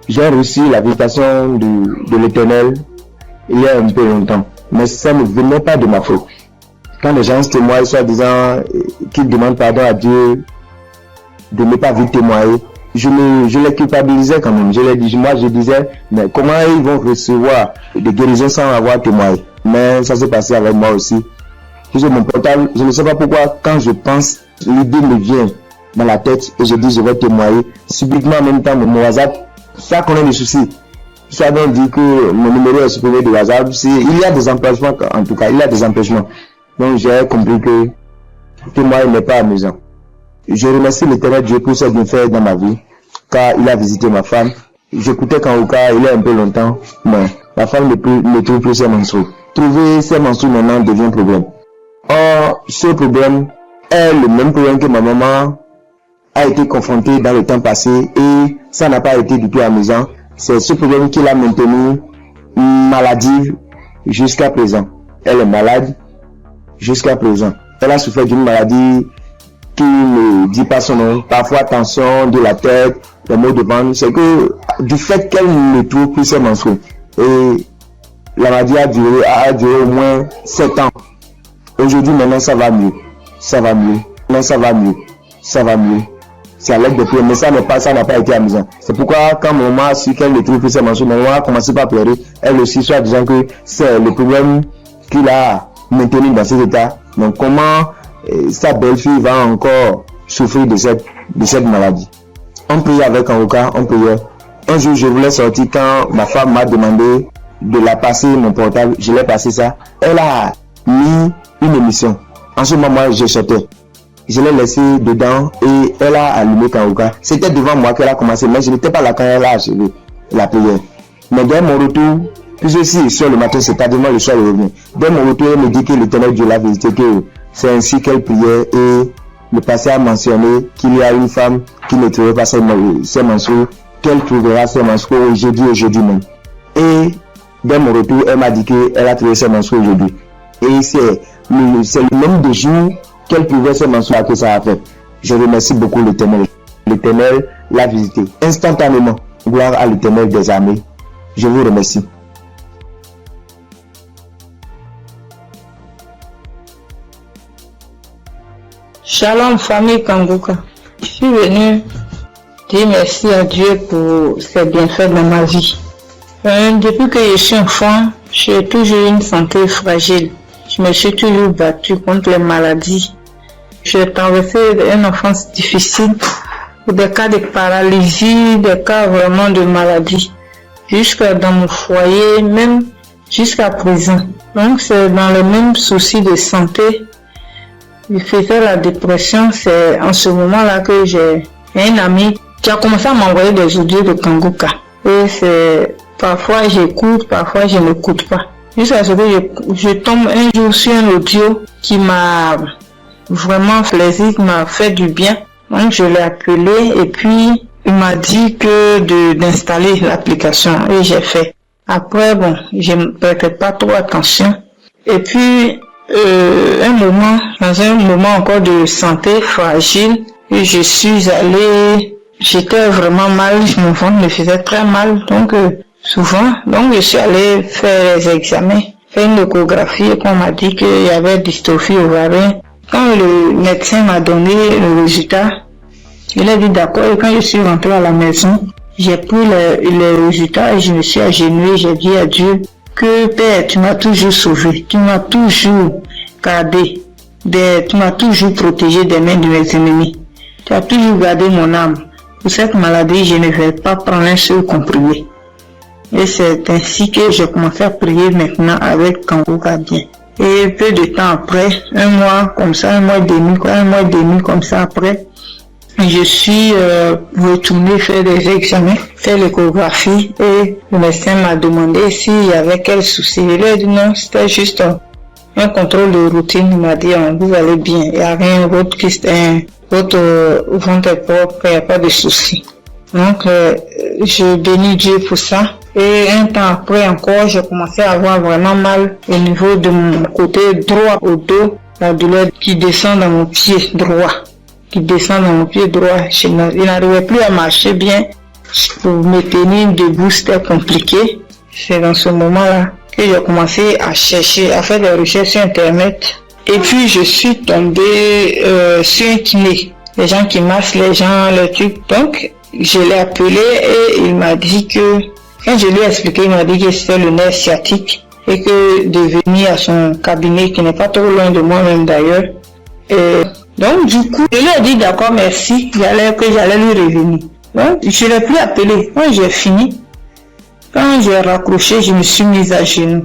j'ai reçu la visitation de l'Éternel il y a un peu longtemps. Mais ça ne venait pas de ma faute. Quand les gens témoignent, soit disant qu'ils demandent pardon à Dieu de ne pas vite témoigner, je les culpabilisais quand même. Je disais, mais comment ils vont recevoir des guérisons sans avoir témoigné? Mais ça s'est passé avec moi aussi. J'ai mon portable, je ne sais pas pourquoi, quand je pense, l'idée me vient dans la tête et je dis je vais témoigner. Subitement en même temps, mon WhatsApp, ça connaît des soucis. Ça donc dit que mon numéro est supprimé de WhatsApp. Il y a des empêchements, en tout cas, il y a des empêchements. Donc j'ai compris que témoigner n'est pas amusant. Je remercie l'Éternel Dieu pour ce qu'il fait dans ma vie, car il a visité ma femme. J'écoutais Kanguka il y a un peu longtemps, mais la femme ne trouve plus ses menstrues. Trouver ses menstrues maintenant devient un problème. Or, ce problème est le même problème que ma maman a été confrontée dans le temps passé et ça n'a pas été du tout amusant. C'est ce problème qui l'a maintenue maladive jusqu'à présent. Elle est malade jusqu'à présent. Elle a souffert d'une maladie qui ne dit pas son nom, parfois tension de la tête, les maux de ventre. C'est que du fait qu'elle ne trouve plus ses menstrues, et la maladie a duré au moins 7 ans. Aujourd'hui maintenant ça va mieux, maintenant ça va mieux. C'est à l'aide de prière, mais ça n'a pas été amusant. C'est pourquoi quand mon maman a su qu'elle ne trouve plus ses menstrues, maman a commencé par pleurer. Elle aussi, soit disant que c'est le problème qu'il a maintenu dans cet état. Donc comment sa belle-fille va encore souffrir de cette maladie. On priait avec Kanguka, on priait. Un jour, je voulais sortir quand ma femme m'a demandé de la passer mon portable. Je l'ai passé ça. Elle a mis une émission. En ce moment, je sortais. Je l'ai laissé dedans et elle a allumé Kanguka. C'était devant moi qu'elle a commencé, mais je n'étais pas là quand elle a achevé la prière. Mais dès mon retour, puisque si sur le matin, c'est tardivement le soir, elle revient. Dès mon retour, elle me dit que l'Éternel Dieu l'a visité, que c'est ainsi qu'elle priait et le passé a mentionné qu'il y a une femme qui ne trouvait pas ses menstrues, qu'elle trouvera ses menstrues aujourd'hui même. Et dès mon retour, elle m'a dit qu'elle a trouvé ses menstrues aujourd'hui. Et c'est le nombre de jours qu'elle pouvait ses menstrues que ça a fait. Je remercie beaucoup l'Éternel. L'Éternel l'a visité instantanément. Gloire à l'Éternel des armées. Je vous remercie. Shalom famille Kanguka. Je suis venu dire merci à Dieu pour ses bienfaits dans ma vie. Depuis que je suis enfant, j'ai toujours une santé fragile. Je me suis toujours battue contre les maladies. J'ai traversé une enfance difficile, des cas de paralysie, des cas vraiment de maladie, jusqu'à dans mon foyer, même jusqu'à présent. Donc c'est dans le même souci de santé. Je faisais la dépression, c'est en ce moment-là que j'ai un ami qui a commencé à m'envoyer des audios de Kanguka. Et c'est parfois j'écoute, parfois je n'écoute pas. Jusqu'à ce que je tombe un jour sur un audio qui m'a vraiment plaisir, qui m'a fait du bien. Donc je l'ai appelé et puis il m'a dit que d'installer l'application et j'ai fait. Après bon, je ne prêtais pas trop attention. Et puis dans un moment encore de santé fragile, je suis allée, j'étais vraiment mal, mon ventre me faisait très mal, donc souvent, donc je suis allée faire les examens, faire une échographie et on m'a dit qu'il y avait dystrophie ovarienne. Quand le médecin m'a donné le résultat, il a dit d'accord, et quand je suis rentrée à la maison, j'ai pris les résultats et je me suis agenouillée, j'ai dit à Dieu que Père, tu m'as toujours sauvé, tu m'as toujours gardé, tu m'as toujours protégé des mains de mes ennemis. Tu as toujours gardé mon âme. Pour cette maladie, je ne vais pas prendre un seul comprimé. Et c'est ainsi que j'ai commencé à prier maintenant avec Kanguka bien. Et peu de temps après, un mois et demi comme ça après, je suis retournée faire des examens, faire l'échographie et le médecin m'a demandé s'il y avait quel souci. Il lui a dit non, c'était juste un contrôle de routine. Il m'a dit vous allez bien, il n'y a rien d'autre qui votre ventre est propre, il n'y a pas de souci. Donc je bénis Dieu pour ça. Et un temps après encore, j'ai commencé à avoir vraiment mal au niveau de mon côté droit au dos, la douleur qui descend dans mon pied droit. Je n'arrivais plus à marcher bien. Pour me tenir debout, c'était compliqué. C'est dans ce moment-là que j'ai commencé à chercher, à faire des recherches sur Internet. Et puis, je suis tombée sur un kiné. Les gens qui massent les gens, les trucs. Donc, je l'ai appelé et il m'a dit que, quand je lui ai expliqué, il m'a dit que c'était le nerf sciatique et que de venir à son cabinet, qui n'est pas trop loin de moi-même d'ailleurs. Donc, du coup, je lui ai dit d'accord, merci, que j'allais lui revenir. Donc, je l'ai plus appelé. Quand j'ai fini, quand j'ai raccroché, je me suis mise à genoux.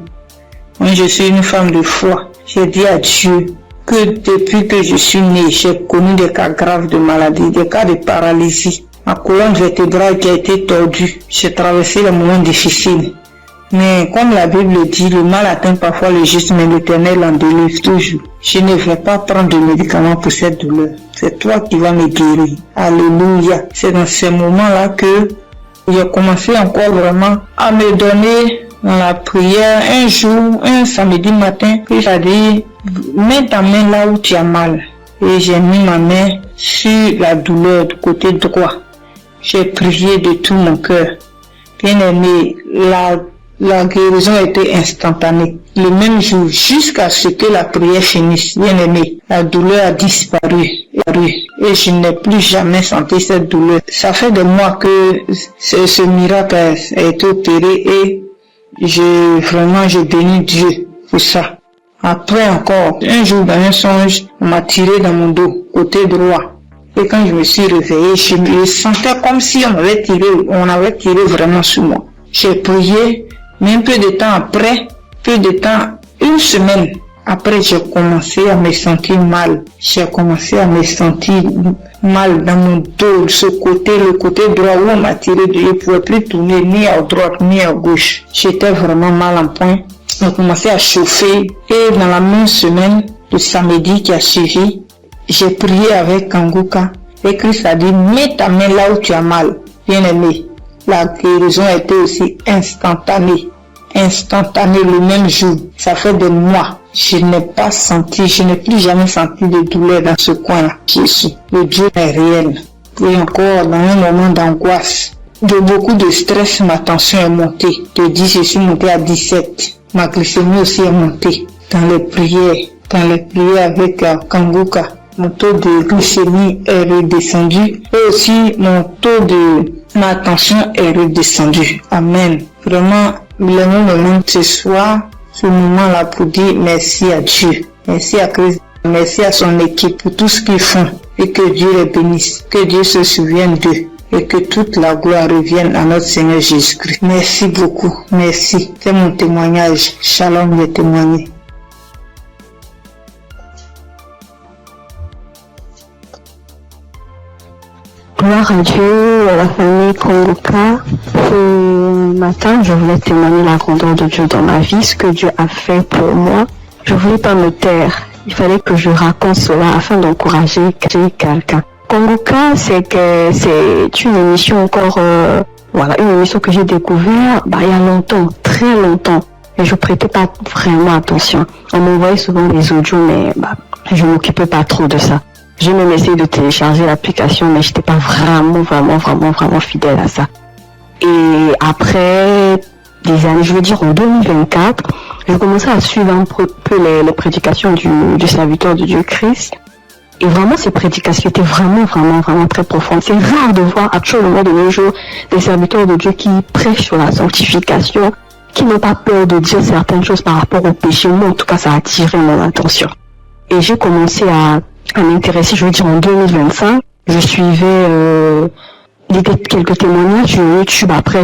Moi, je suis une femme de foi. J'ai dit à Dieu que depuis que je suis née, j'ai connu des cas graves de maladie, des cas de paralysie. Ma colonne vertébrale qui a été tordue. J'ai traversé les moments difficiles. Mais comme la Bible dit, le mal atteint parfois le juste, mais l'Éternel en délivre toujours. Je ne vais pas prendre de médicaments pour cette douleur. C'est toi qui vas me guérir. Alléluia. C'est dans ces moments-là que j'ai commencé encore vraiment à me donner dans la prière. Un jour, un samedi matin, j'ai dit, mets ta main là où tu as mal. Et j'ai mis ma main sur la douleur du côté droit. J'ai prié de tout mon cœur. Bien aimé, la guérison a été instantanée. Le même jour, jusqu'à ce que la prière finisse, bien aimé, la douleur a disparu. Et je n'ai plus jamais senti cette douleur. Ça fait des mois que ce miracle a été opéré et je bénis Dieu pour ça. Après encore, un jour dans un songe, on m'a tiré dans mon dos, côté droit. Et quand je me suis réveillé, je me sentais comme si on avait tiré vraiment sur moi. J'ai prié, mais un peu de temps après, une semaine après, j'ai commencé à me sentir mal. J'ai commencé à me sentir mal dans mon dos, le côté droit où on m'a tiré, je ne pouvais plus tourner ni à droite ni à gauche. J'étais vraiment mal en point. On commençait à chauffer et dans la même semaine, le samedi qui a suivi, j'ai prié avec Kanguka et Christ a dit, mets ta main là où tu as mal. Bien aimé, la guérison a été aussi instantanée le même jour. Ça fait des mois. je n'ai pas senti, je n'ai plus jamais senti de douleur dans ce coin-là. Jésus, le Dieu est réel. Et encore, dans un moment d'angoisse, de beaucoup de stress, ma tension est montée. De 10, je suis montée à 17. Ma glycémie aussi est montée. Dans les prières avec Kanguka, mon taux de glycémie est redescendu. Et aussi, ma tension est redescendue. Amen. Vraiment, le moment ce soir, ce moment-là pour dire merci à Dieu. Merci à Christ. Merci à son équipe pour tout ce qu'ils font. Et que Dieu les bénisse. Que Dieu se souvienne d'eux. Et que toute la gloire revienne à notre Seigneur Jésus-Christ. Merci beaucoup. Merci. C'est mon témoignage. Shalom, j'ai témoigné. Gloire à Dieu, à la famille Kanguka. Ce matin, je voulais témoigner la grandeur de Dieu dans ma vie, ce que Dieu a fait pour moi. Je voulais pas me taire. Il fallait que je raconte cela afin d'encourager quelqu'un. Kanguka, c'est une émission encore, une émission que j'ai découvert, il y a longtemps, très longtemps. Et je prêtais pas vraiment attention. On m'envoyait souvent des audios, mais, je m'occupais pas trop de ça. J'ai même essayé de télécharger l'application, mais j'étais pas vraiment fidèle à ça. Et après des années, je veux dire en 2024, j'ai commencé à suivre un peu les prédications du serviteur de Dieu Christ. Et vraiment, ces prédications étaient vraiment très profondes. C'est rare de voir actuellement de nos jours des serviteurs de Dieu qui prêchent sur la sanctification, qui n'ont pas peur de dire certaines choses par rapport au péché. Moi, en tout cas, ça a attiré mon attention. Et j'ai commencé à m'intéresser, je veux dire en 2025. Je suivais quelques témoignages sur YouTube. Après,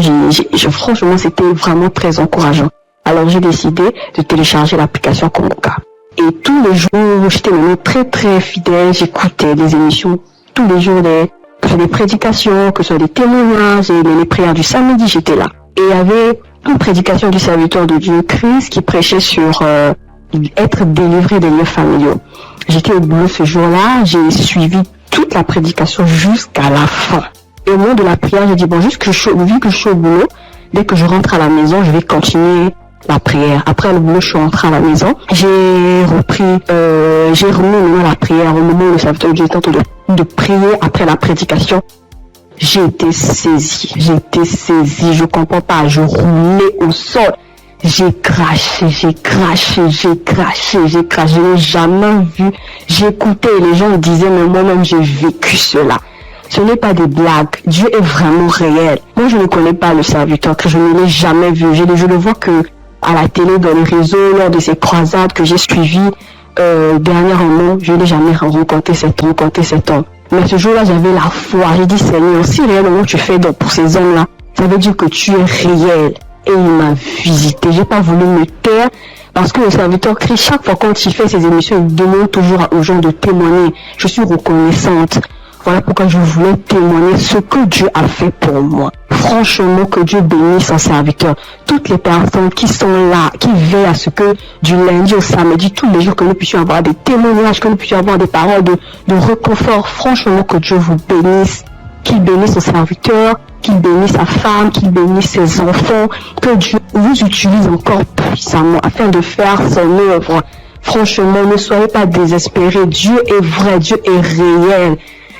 franchement, c'était vraiment très encourageant. Alors, j'ai décidé de télécharger l'application Kanguka. Et tous les jours, j'étais vraiment très fidèle. J'écoutais des émissions tous les jours, que ce soit des prédications, que ce soit des témoignages, et les prières du samedi, j'étais là. Et il y avait une prédication du serviteur de Dieu Christ qui prêchait sur être délivré des liens familiaux. J'étais au boulot ce jour-là, j'ai suivi toute la prédication jusqu'à la fin. Et au moment de la prière, j'ai dit, vu que je suis au boulot, dès que je rentre à la maison, je vais continuer la prière. Après le boulot, je suis rentrée à la maison. J'ai remis la prière au moment où le serviteur de Dieu était en train de prier après la prédication. J'ai été saisie, je comprends pas, je roulais au sol. J'ai craché, je n'ai jamais vu. J'écoutais et les gens me disaient, mais moi-même j'ai vécu cela. Ce n'est pas des blagues, Dieu est vraiment réel. Moi je ne connais pas le serviteur, que je ne l'ai jamais vu. Je le vois que à la télé, dans les réseaux, lors de ces croisades que j'ai suivies dernièrement, je n'ai jamais rencontré cet homme. Mais ce jour-là, j'avais la foi. J'ai dit, Seigneur, si réellement tu fais donc pour ces hommes-là, ça veut dire que tu es réel. Et il m'a visité. J'ai pas voulu me taire parce que le serviteur Christ, chaque fois quand il fait ses émissions, il demande toujours aux gens de témoigner. Je suis reconnaissante. Voilà pourquoi je voulais témoigner ce que Dieu a fait pour moi. Franchement, que Dieu bénisse son serviteur. Toutes les personnes qui sont là, qui veillent à ce que du lundi au samedi, tous les jours, que nous puissions avoir des témoignages, que nous puissions avoir des paroles de réconfort. Franchement, que Dieu vous bénisse. Qu'il bénisse son serviteur, qu'il bénisse sa femme, qu'il bénisse ses enfants. Que Dieu vous utilise encore puissamment afin de faire son œuvre. Franchement, ne soyez pas désespérés. Dieu est vrai, Dieu est réel.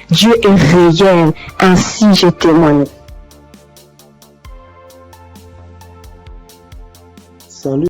Dieu est réel. Ainsi, j'ai témoigné. Salut.